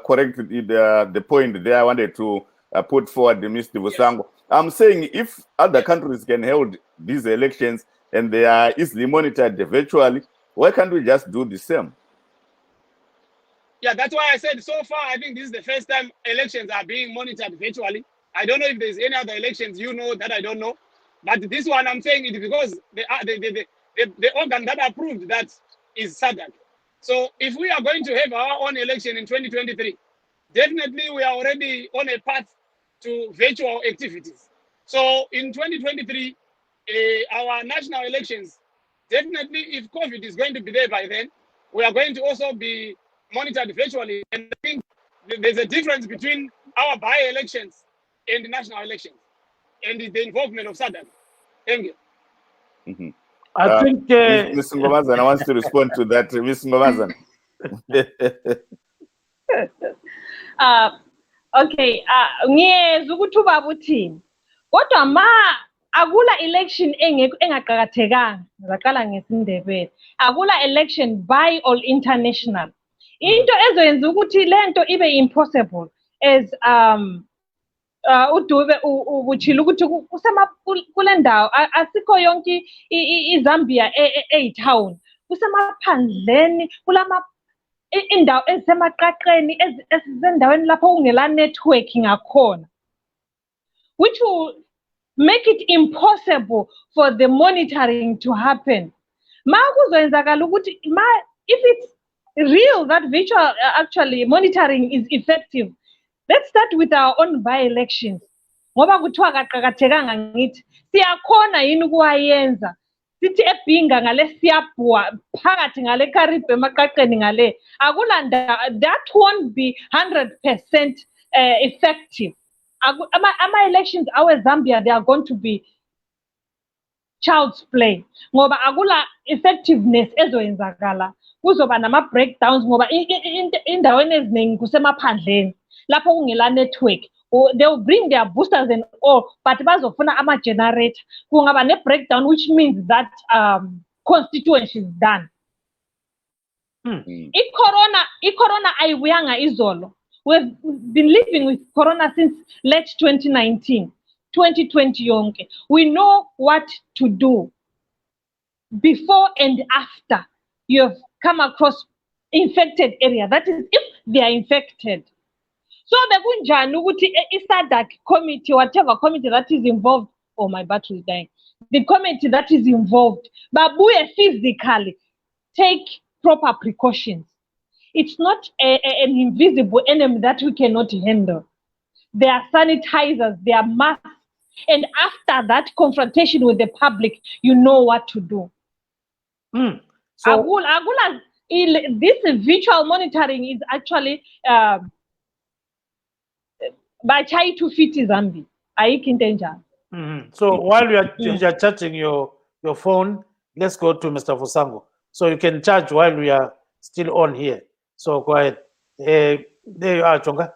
correct the point there, I wanted to put forward Mr. Vusango. Yes. I'm saying if other countries can hold these elections and they are easily monitored virtually, why can't we just do the same? Yeah, that's why I said so far, I think this is the first time elections are being monitored virtually. I don't know if there's any other elections that I don't know. But this one, I'm saying it because the organ that approved that is SADC. So if we are going to have our own election in 2023, definitely we are already on a path to virtual activities. So in 2023, our national elections, definitely if COVID is going to be there by then, we are going to also be monitored virtually. And I think there's a difference between our by-elections and the national elections and the involvement of SADC. Thank you. I think Ms. Ngomazana wants to respond to that. Ms. Ngomazana. Okay, ngiyezwa ukuthi ubaba uthini. Kodwa akula election engaqhakathekanga. Ngizaqala ngesindebele. Akula election by all international. Into ezoyenza ukuthi lento ibe impossible is uDube ubutshila ukuthi kule ndawo asikho yonke iZambia town kusemaphandleni kulama indawo ezisemaqaqeni ezisendaweni lapho kungela networking akhona, which will make it impossible for the monitoring to happen. If it's real that virtual actually monitoring is effective, let's start with our own by-elections. Ngoba kuthiwa kaqakathekanga ngithi siyakhona yini ukuwayenza sithi ebhinga ngale siyabhuwa phakathi ngale Karibe emaqaqeni ngale akulanda, that won't be 100% effective. Ama-elections awe Zambia, they are going to be child's play ngoba akula effectiveness ezoyenzakala, kuzoba nama-breakdowns ngoba indaweni eziningi kusemaphandleni lapho kungela network. They will bring their boosters and all, but bazofuna ama-generator. Kungaba ne-breakdown, which means that constituency is done. I-corona ayibuyanga izolo. We've been living with corona since late 2019, 2020 yonke. We know what to do before and after you have come across infected area. That is, if they are infected. So bekunjani ukuthi i-SADC committee, whatever committee that is involved, oh, my battery is dying. The committee that is involved, babuye physically take proper precautions. It's not an invisible enemy that we cannot handle. There are sanitizers, there are masks, and after that confrontation with the public, you know what to do. So this virtual monitoring is actually by Chai to fit Zambi. So while you are charging your phone, let's go to Mr. Fusango. So you can charge while we are still on here. So go ahead. There you are, Chonga.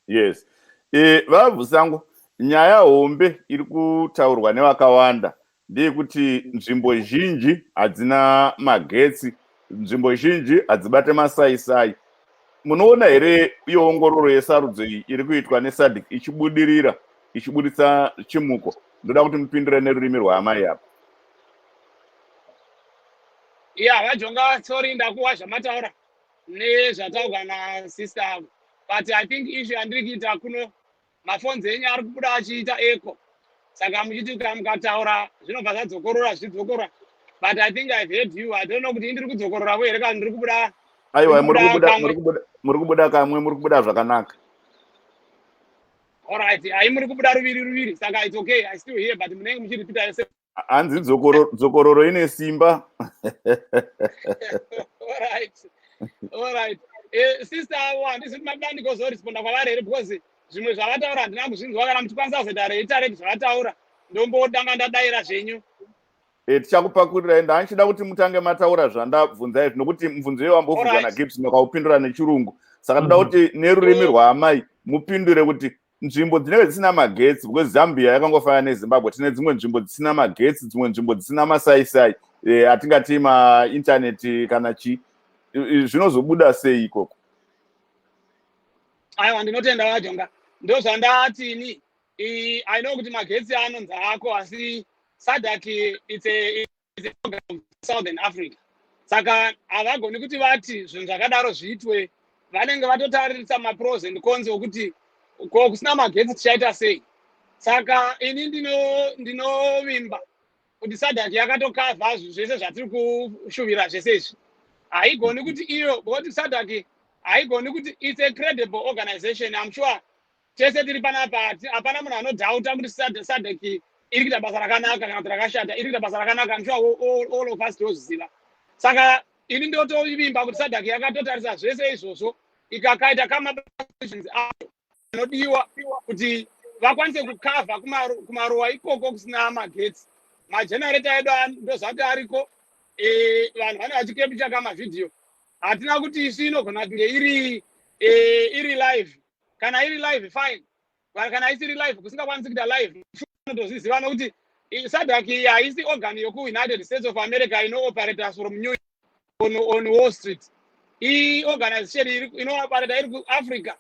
Yes. Fusango, nyaya hombe iri kutaurwa nevakawanda ndeyekuti nzvimbo zhinji hadzina magetsi, nzvimbo zhinji hadzibate masaisai. Munoona here iyo ongororo yesarudzo iyi iri kuitwa neSADC ichibudirira, ichibudisa chimuko? Ndoda kuti mupindure nerurimi rwaamai apa. Vajonga, sorry ndakuwa zvamataura nezvataurwa nasister avo. But I think issue yandiri kuita kuno mafonzi enyu ari kubuda achiita echo. Saka muchiti mukataura zvinobva zvadzokorora zvidzokorora. But I think I've heard you. I don't know kuti ndiri kudzokorora here kana ndiri kubuda. Aiwa, muri kubuda kamwe, muri kubuda zvakanaka. All right, muri kubuda ruviri. Saka it's okay. I still hear, but munenge muchiripita yese. Hanzi dzokororo ine simba. All right. Sister, handisi mabandi kuzoresponda kwavari here because zvimwe zvavataura handina kuzvinzwa kana muchikwanisa kuzoita reitare zvavataura ndombotanga ndadayira zvenyu. Tichakupakurira enda hanchida kuti mutange mataura zvandabvunza izvi nokuti mubvunzo iyoyo wambobvunzwa naGibson wakaupindura nechirungu. Saka toda kuti nerurimi rwaamai mupindure kuti nzvimbo dzinenge dzisina magetsi, because Zambia yakangofanana neZimbabwe, tine dzimwe nzvimbo dzisina magetsi, dzimwe nzvimbo dzisina masaisai, atingati maintaneti kana chi, zvinozobuda sei ikoko? Aiwa, ndinotenda Vajonga. Ndozvandatini. I know kuti magetsi anonzi ako asi SADC it's a program of Southern Africa. Saka havagoni kuti vati zvinhu zvakadaro zviitwe, vanenge vatotarisa mapros and cons okuti kusina magetsi tichaita sei. Saka ini ndinovimba kuti SADC yakatokavha zvese zvatiri kushuvira zvese izvi. Haigoni kuti iyo, because SADC haigoni kuti it's a credible organization. I'm sure tese tiri panapa hapana munhu anodhauta kuti SADC iri kuita basa rakanaka kana kuti rakashata, iri kuita basa rakanaka. I'm sure all of us tozviziva. Saka ini ndotovimba kuti SADC yakatotarisa zvese izvozvo ikakaita kamapositions ayo anodiwa kuti vakwanise kukavha kumaruwa ikoko kusina magetsi. Magenerator edu ndozvati ariko, vanhu vane vachikepicha kamavhidhiyo. Hatina kuti isu inogona kunge iri live. Kana iri live fine, kana isiri live kusingakwanisi kuita live tozviziva nokuti SADC haisi organ yokuUnited States of America ino-operators from New York on Wall Street. Organization ino-operata iri kuAfrica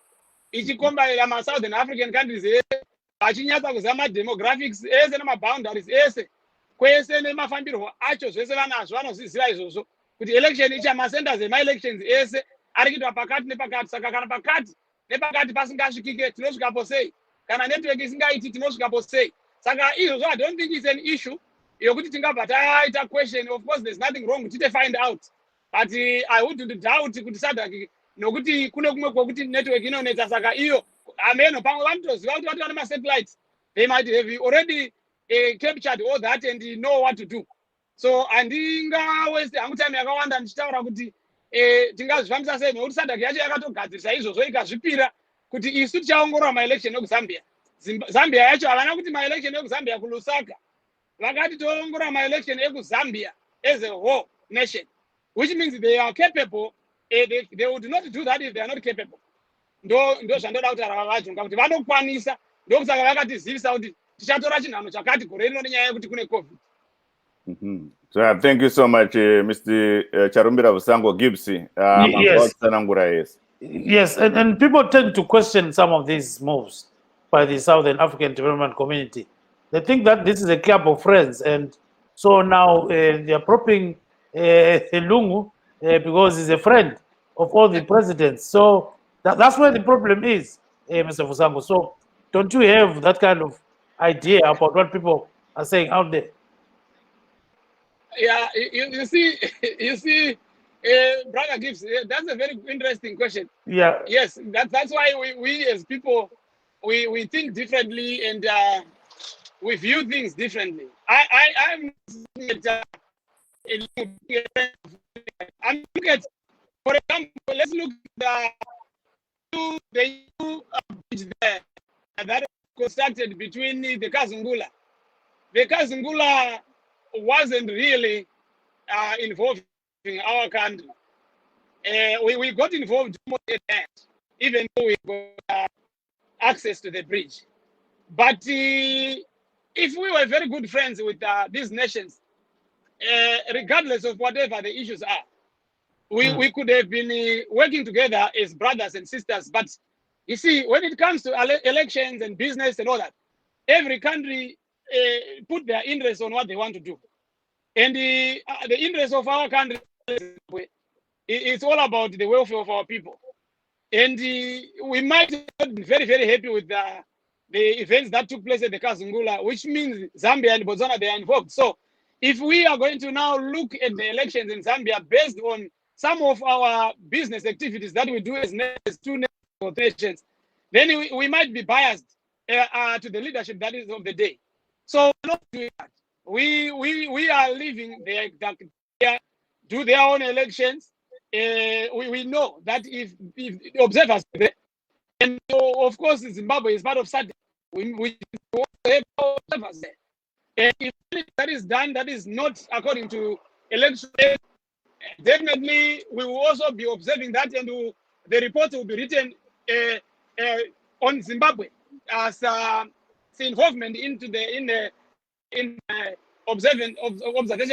ichikombaira ma-Southern African countries ese, vachinyatsa kuziva ma-demographics ese nama-boundaries ese, kwese nemafambirwo acho zvese vanazvo vanozviziva izvozvo kuti election icha, ma-centers ema-elections ese ari kuitwa pakati nepakati. Saka kana pakati nepakati pasingasvikike tinosvikapo sei? Kana network isingaiti tinosvikapo sei? Saka izvozvo I don't think it's an issue yokuti tingabva taita question. Of course there's nothing wrong kuti find out, but I wouldn't doubt kuti SADC nokuti kune kumwe kwokuti network inonetsa. Saka iyo ameno pamwe vanotoziva kuti vati vane masatellites, they might have already captured all that and know what to do. So handingaweste hangu time yakawanda ndichitaura kuti tingazvifambisa sei, nokuti SADC yacho yakatogadzirisa izvozvo ikazvipira kuti isu tichaongorora maelection ekuzambia. Zambia yacho havana kuti maelection ekuzambia kulusaka, vakati toongorora maelection ekuzambia as a whole nation, which means they are capable. They would not do that if they are not capable. Ndo zvandoda kutaura vachunga kuti vanokwanisa, ndokusaka vakatizivisa kuti tichatora chinhano chakati gore rino nenyaya yekuti kune COVID. So thank you so much, Mr. Charumbira Vusango Gibbs. Yes, and people tend to question some of these moves by the Southern African Development Community. They think that this is a club of friends, and so now they are propping Lungu because he's a friend of all the presidents. So that's where the problem is, Mr. Vusango. So don't you have that kind of idea about what people are saying out there? Yeah, you see, Brother Gibbs, that's a very interesting question. Yeah. Yes, that's why we as people, we think differently and we view things differently. I'm looking at, for example, let's look at the bridge there that is constructed between the Kazungula. The Kazungula wasn't really involved in our country. We got involved more than that, even though we got access to the bridge. But if we were very good friends with these nations, regardless of whatever the issues are, we could have been working together as brothers and sisters. But you see, when it comes to elections and business and all that, every country put their interest on what they want to do. And the interest of our country, it's all about the welfare of our people. And we might not be very, very happy with the events that took place at the Kazungula, which means Zambia and Botswana, they are involved. So if we are going to now look at the elections in Zambia based on some of our business activities that we do as two nations, then we might be biased to the leadership that is of the day. So we're not doing that. We are leaving they do their own elections. We know that if observers there, and of course Zimbabwe is part of SADC, we have observers there. And if that is done, that is not according to election, definitely we will also be observing that, and the report will be written on Zimbabwe as involvement into the observation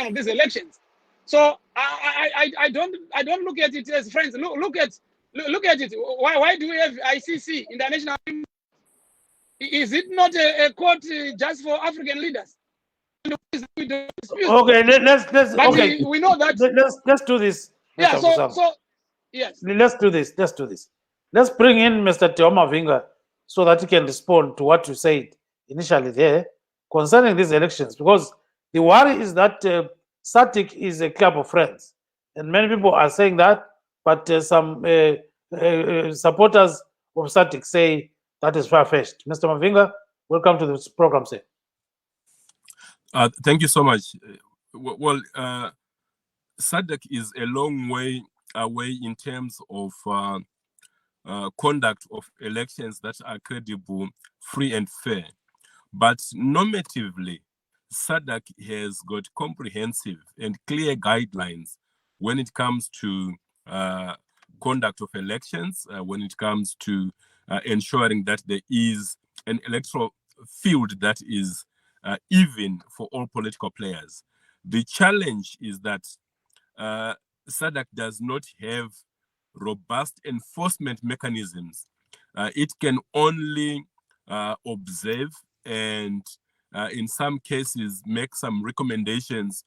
of these elections. So I don't look at it as friends. Look at it. Why do we have ICC, International? Is it not a court just for African leaders? Okay, let's but okay. We know that. Let's do this. Yeah. Mr. So yes. Let's do this. Let's bring in Mr. Teoma Vinga so that he can respond to what you said initially there concerning these elections, because the worry is that SADC is a club of friends, and many people are saying that, but some supporters of SADC say that is far-fetched. Mr. Mavinga, welcome to this program, sir. Thank you so much. Well, SADC is a long way away in terms of conduct of elections that are credible, free and fair. But normatively, SADC has got comprehensive and clear guidelines when it comes to conduct of elections, when it comes to ensuring that there is an electoral field that is even for all political players. The challenge is that SADC does not have robust enforcement mechanisms. It can only observe and in some cases make some recommendations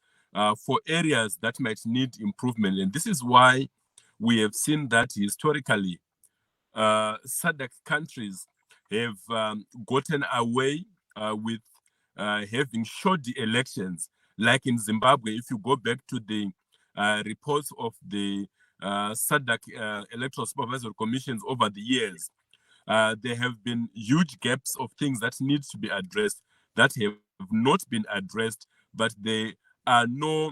for areas that might need improvement. And this is why we have seen that historically SADC countries have gotten away with having shoddy elections. Like in Zimbabwe, if you go back to the reports of the SADC Electoral Supervisory Commissions over the years, there have been huge gaps of things that need to be addressed that have not been addressed, but there are no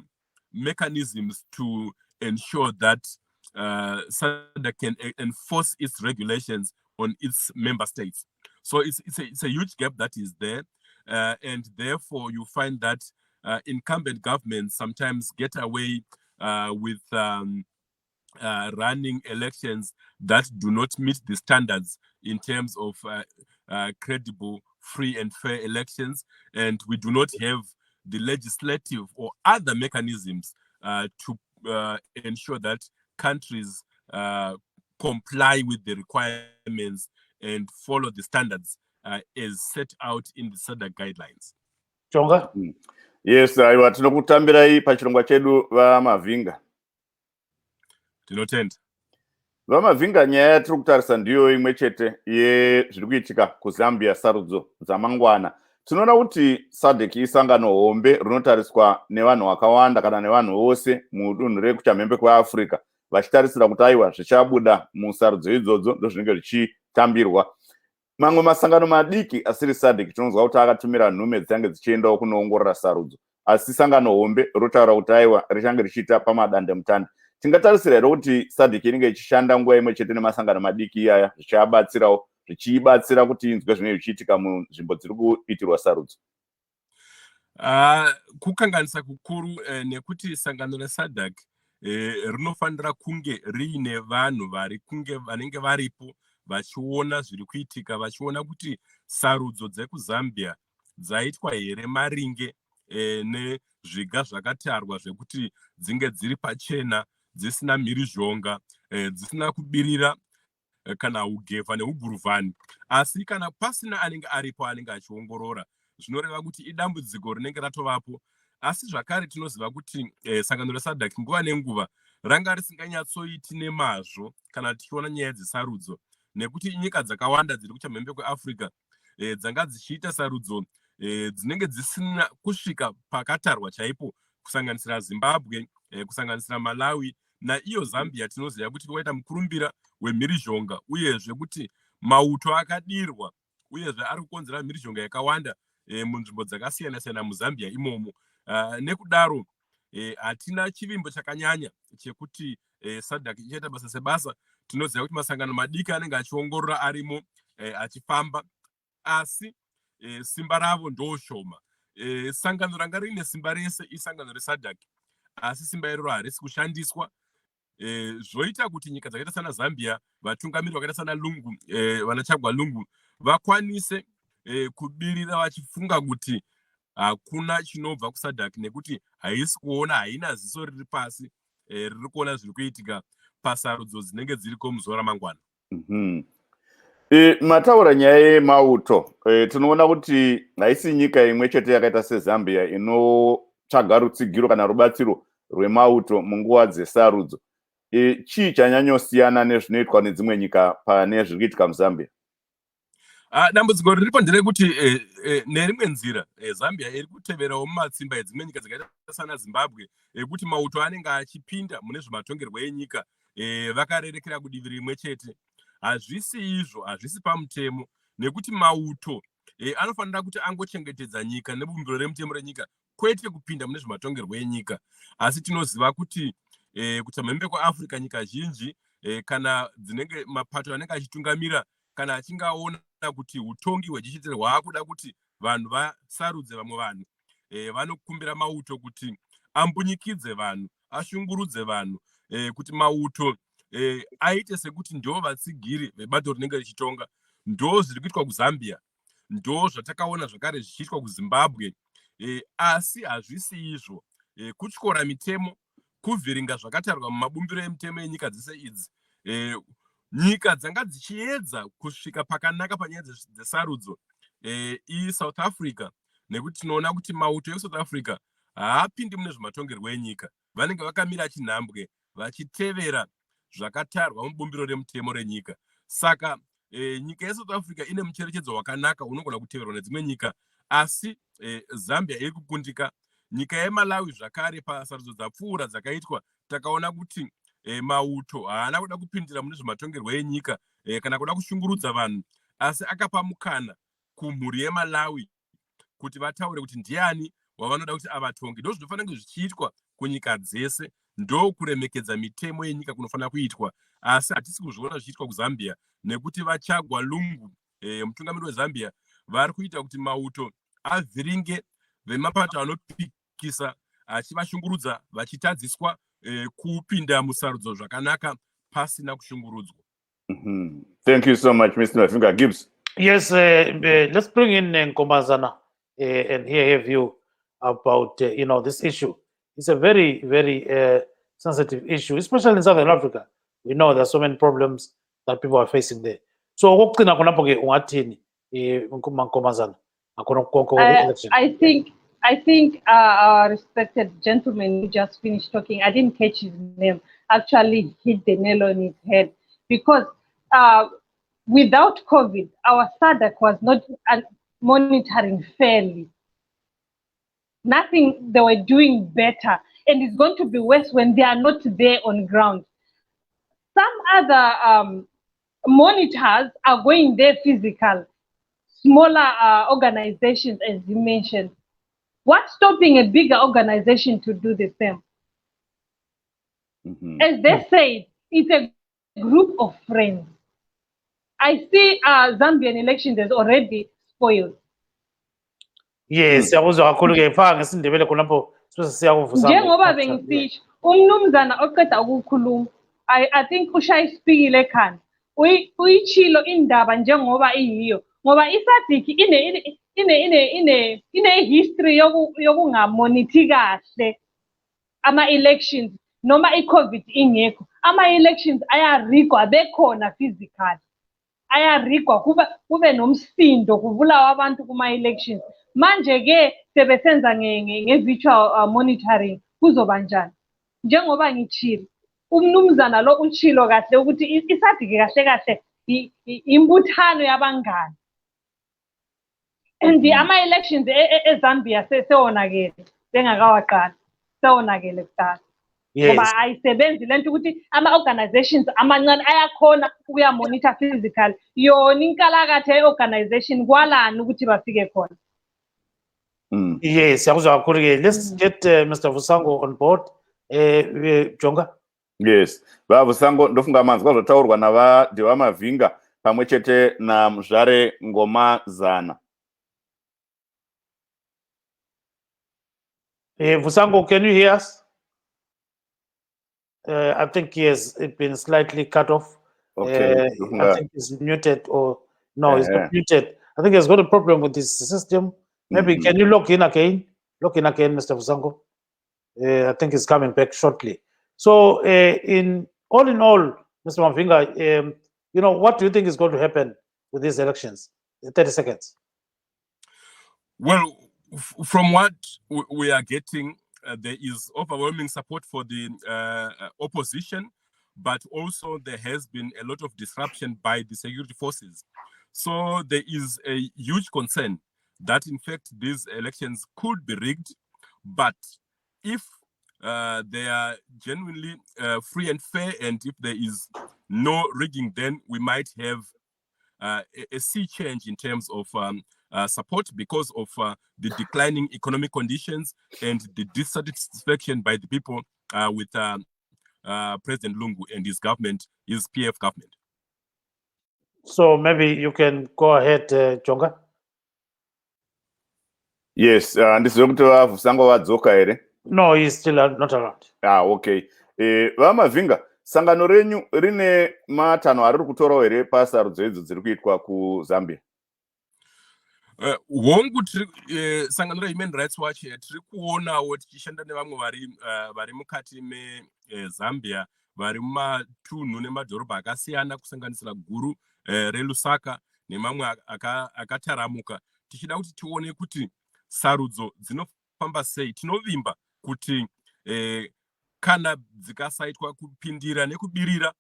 mechanisms to ensure that SADC can enforce its regulations on its member states. So it's a huge gap that is there, and therefore you find that incumbent governments sometimes get away with running elections that do not meet the standards in terms of credible, free and fair elections, and we do not have the legislative or other mechanisms to ensure that countries comply with the requirements and follow the standards as set out in the SADC guidelines. Chonga? Yes, aiwa tinokutambirai pachirongwa chedu vamavhinga. Tinotenda. Vamavhinga nyaya yatiri kutarisa ndiyo imwe chete yezviri kuitika kuZambia sarudzo dzamangwana. Tinoona kuti SADC isangano hombe rinotariswa nevanhu vakawanda kana nevanhu vose mudunhu rekuchamhembe kweAfrica vachitarisira kuti aiwa zvichabuda musarudzo idzodzo ndozvinenge zvichitambirwa. Mamwe masangano madiki asiri SADC tinonzwa kuti akatumira nhume dzichange dzichiendawo kunoongorora sarudzo, asi sangano hombe rotaura kuti aiwa richange richiita pamadandemutande. Tingatarisira here kuti SADC inenge ichishanda nguva imwe chete nemasangano madiki iyaya zvichiabatsirawo zvichibatsira kuti inzwe zvinenge zvichiitika munzvimbo dziri kuitirwa sarudzo. Kukanganisa kukuru nekuti sangano reSADC rinofanira kunge riine vanhu vanenge varipo vachiona zviri kuitika, vachiona kuti sarudzo dzekuZambia dzaitwa here maringe nezviga zvakatarwa zvekuti dzinge dziri pachena, dzisina mhirizhonga, dzisina kubirira kana ugevha neuguruvhani. Asi kana pasina anenge aripo anenge achiongorora, zvinoreva kuti idambudziko rinenge ratovapo. Asi zvakare tinoziva kuti sangano reSADC nguva nenguva ranga risinganyatsoiti nemazvo kana tichiona nyaya dzesarudzo, nekuti nyika dzakawanda dziri kuchamhembe kweAfrica dzanga dzichiita sarudzo dzinenge dzisina kusvika pakatarwa chaipo, kusanganisira Zimbabwe, kusanganisira Malawi naiyo Zambia. Tinoziva kuti waita mukurumbira wemhirizhonga, uyezve kuti mauto akadirwa, uyezve ari kukonzera mhirizhonga yakawanda munzvimbo dzakasiyana siyana muZambia imomo. Nekudaro hatina chivimbo chakanyanya chekuti SADC ichaita basa sebasa. Tinoziva kuti masangano madiki anenge achiongorora arimo achifamba, asi simba ravo ndoshoma. Sangano ranga rine simba rese isangano reSADC, asi simba iroro harisi kushandiswa. Zvoita kuti nyika dzakaita sana Zambia, vatungamiri vakaita sana Lungu, vanachagwa Lungu, vakwanise kubirira vachifunga kuti hakuna chinobva kuSADC nekuti haisi kuona, haina ziso riri pasi riri kuona zviri kuitika pasarudzo dzinenge dziriko muzuva ramangwana. Mataura nyaya yemauto, tinoona kuti haisi nyika imwe chete yakaita seZambia inotsvaga rutsigiro kana rubatsiro rwemauto munguva dzesarudzo. Chii chanyanyosiyana nezvinoitwa nedzimwe nyika pane zviri kuitika muZambia? Dambudziko riripo nderekuti nerimwe nzira Zambia iri kuteverawo mumatsimba edzimwe nyika dzakaita sana Zimbabwe, kuti mauto anenge achipinda mune zvematongerwo enyika vakarerekera kudivi rimwe chete. Hazvisi izvo, hazvisi pamutemo, nekuti mauto anofanira kuti angochengetedza nyika nebumbiro remutemo renyika, kwete kupinda mune zvematongerwo enyika. Asi tinoziva kuti kuchamhembe kweAfrica nyika zhinji kana dzinenge mapato anenge achitungamira, kana achingaona kuti utongi hwechichetere hwaakuda kuti vanhu vasarudze vamwe vanhu, vanokumbira mauto kuti ambunyikidze vanhu, ashungurudze vanhu, kuti mauto aite sekuti ndo vatsigiri vebato rinenge richitonga. Ndo zviri kuitwa kuZambia, ndo zvatakaona zvakare zvichiitwa kuZimbabwe, asi hazvisi izvo. Kutyora mitemo, kuvhiringa zvakatarwa mumabumbiro emitemo enyika dzese idzi, nyika dzanga dzichiedza kusvika pakanaka panyaya dzesarudzo iSouth Africa, nekuti tinoona kuti mauto eSouth Africa haapindi mune zvematongerwo enyika. Vanenge vakamira chinhambwe vachitevera zvakatarwa mubumbiro remutemo renyika. Saka nyika yeSouth Africa ine mucherechedzo wakanaka unogona kuteverwa nedzimwe nyika, asi Zambia iri kukundika. Nyika yeMalawi zvakare pasarudzo dzapfuura dzakaitwa takaona kuti mauto haana kuda kupindira mune zvematongerwo enyika kana kuda kushungurudza vanhu, asi akapa mukana kumhuri yeMalawi kuti vataure kuti ndiani wavanoda kuti avatonge. Ndo zvinofanira kunge zvichiitwa kunyika dzese, ndo kuremekedza mitemo yenyika kunofanira kuitwa, asi hatisi kuzviona zvichiitwa kuZambia nekuti vachagwa lungu mutungamiri weZambia vari kuita kuti mauto avhiringe vemapato anopikisa achivashungurudza vachitadziswa kupinda musarudzo zvakanaka pasina kushungurudzwa. Thank you so much, Mr. Mafinga. Gibbs. Yes, let's bring in Nkombazana and hear her view about this issue. It's a very, very sensitive issue, especially in Southern Africa. We know there are so many problems that people are facing there. So, Nkombazana, I think our respected gentleman who just finished talking, I didn't catch his name, actually hit the nail on his head, because without COVID, our SADC was not monitoring fairly. Nothing, they were doing better, and it's going to be worse when they are not there on ground. Some other monitors are going there physical, smaller organizations, as you mentioned. What's stopping a bigger organization to do the same? As they say, it's a group of friends. I see Zambian elections as already spoiled. Yes, Njengoba bengisisho umnumzana oqeda ukukhuluma, I think ushayisipikile ekhanda uyitshilo indaba njengoba iyiyo, ngoba iSADC ine history yokungamonithi kahle ama elections noma iCovid ingekho. Ama elections ayarigwa bekhona physical, ayarigwa kube nomsindo kubulawa abantu kuma elections. Manje ke sebesenza nge-virtual monitoring kuzoba njani? Njengoba ngitshilo umnumzana lo utshilo kahle ukuthi iSADC kahle kahle imbuthano yabangani. And ama elections eZambia sewonakele bengakawaqala, sewonakele kuqala. Ngoba ayisebenzi lento ukuthi ama-organizations amancane ayakhona ukuya-monitor physical. Yona inkalakatha ye-organization kwalani ukuthi bafike khona. Yes, let's get Mr. Vusango on board. Jonga. Yes, Vusango ndofunga manzi kwazotaurwa navadiwa Mavinga pamwe chete naMuzvare Nkombazana. Vusango, can you hear us? I think he has been slightly cut off. Okay. I think he's muted, or no, he's not muted. I think he's got a problem with his system. Maybe can you log in again? Log in again, Mr. Vusango. I think he's coming back shortly. So, all in all, Mr. Mavinga, what do you think is going to happen with these elections? 30 seconds. Well, from what we are getting, there is overwhelming support for the opposition, but also there has been a lot of disruption by the security forces. So there is a huge concern that, in fact, these elections could be rigged, but if they are genuinely free and fair, and if there is no rigging, then we might have a sea change in terms of support because of the declining economic conditions and the dissatisfaction by the people with President Lungu and his government, his PF government. So maybe you can go ahead, Jonga. Yes, ndizwe kuti Vusango wadzoka here. No, he's still not around. Okay. Mavinga, sangano renyu rine matanho ari kutorawo here pasarudzo idzo dziri kuitwa kuZambia? Hongu sangano reHuman Rights Watch tiri kuonawo tichishanda nevamwe vari mukati meZambia vari mumatunhu nemadhorobha akasiyana kusanganisira guru reLusaka nemamwe akataramuka, tichida kuti tione kuti sarudzo dzinofamba sei. Tinovimba kuti kana dzikasaitwa kupindira nekubirira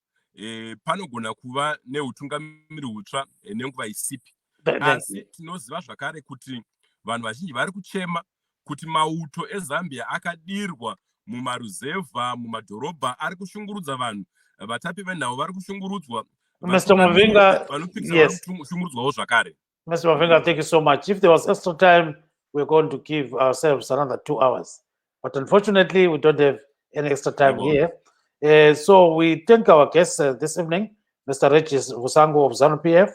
panogona kuva neutungamiri hutsva nenguva isipi. Asi tinoziva zvakare kuti vanhu vazhinji vari kuchema kuti mauto eZambia akadirwa mumaruzevha, mumadhorobha, ari kushungurudza vanhu. Vatapi venhau vari kushungurudzwa. Mr. Mavinga, yes. Zvakare. Mr. Mavinga, thank you so much. If there was extra time, we're going to give ourselves another 2 hours. But unfortunately, we don't have any extra time here. So we thank our guests this evening, Mr. Regis Vusango of ZANU-PF,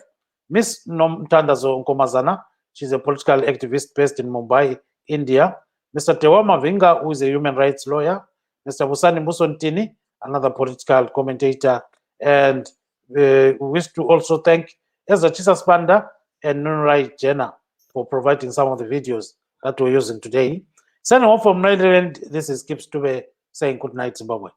Ms. Nomtandazo Nkomazana, she's a political activist based in Mumbai, India, Mr. Tewa Mavinga, who is a human rights lawyer, Mr. Busani Musontini, another political commentator, and we wish to also thank Ezra Chisaspanda and Nunrai Jenna for providing some of the videos that we're using today. Signing off from Maryland, this is Kip Stube saying good night, Zimbabwe.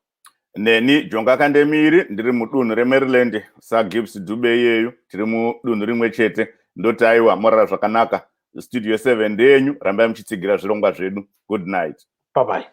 Neni Jonga Kandemiri, ndiri mudunhu reMaryland, sa Gibbs Dube yeyu, tiri mudunhu rimwe chete, ndotaiwa morara zvakanaka. Studio 7 ndenyu, rambai muchitsigira zvirongwa zvedu. Good night. Bye bye.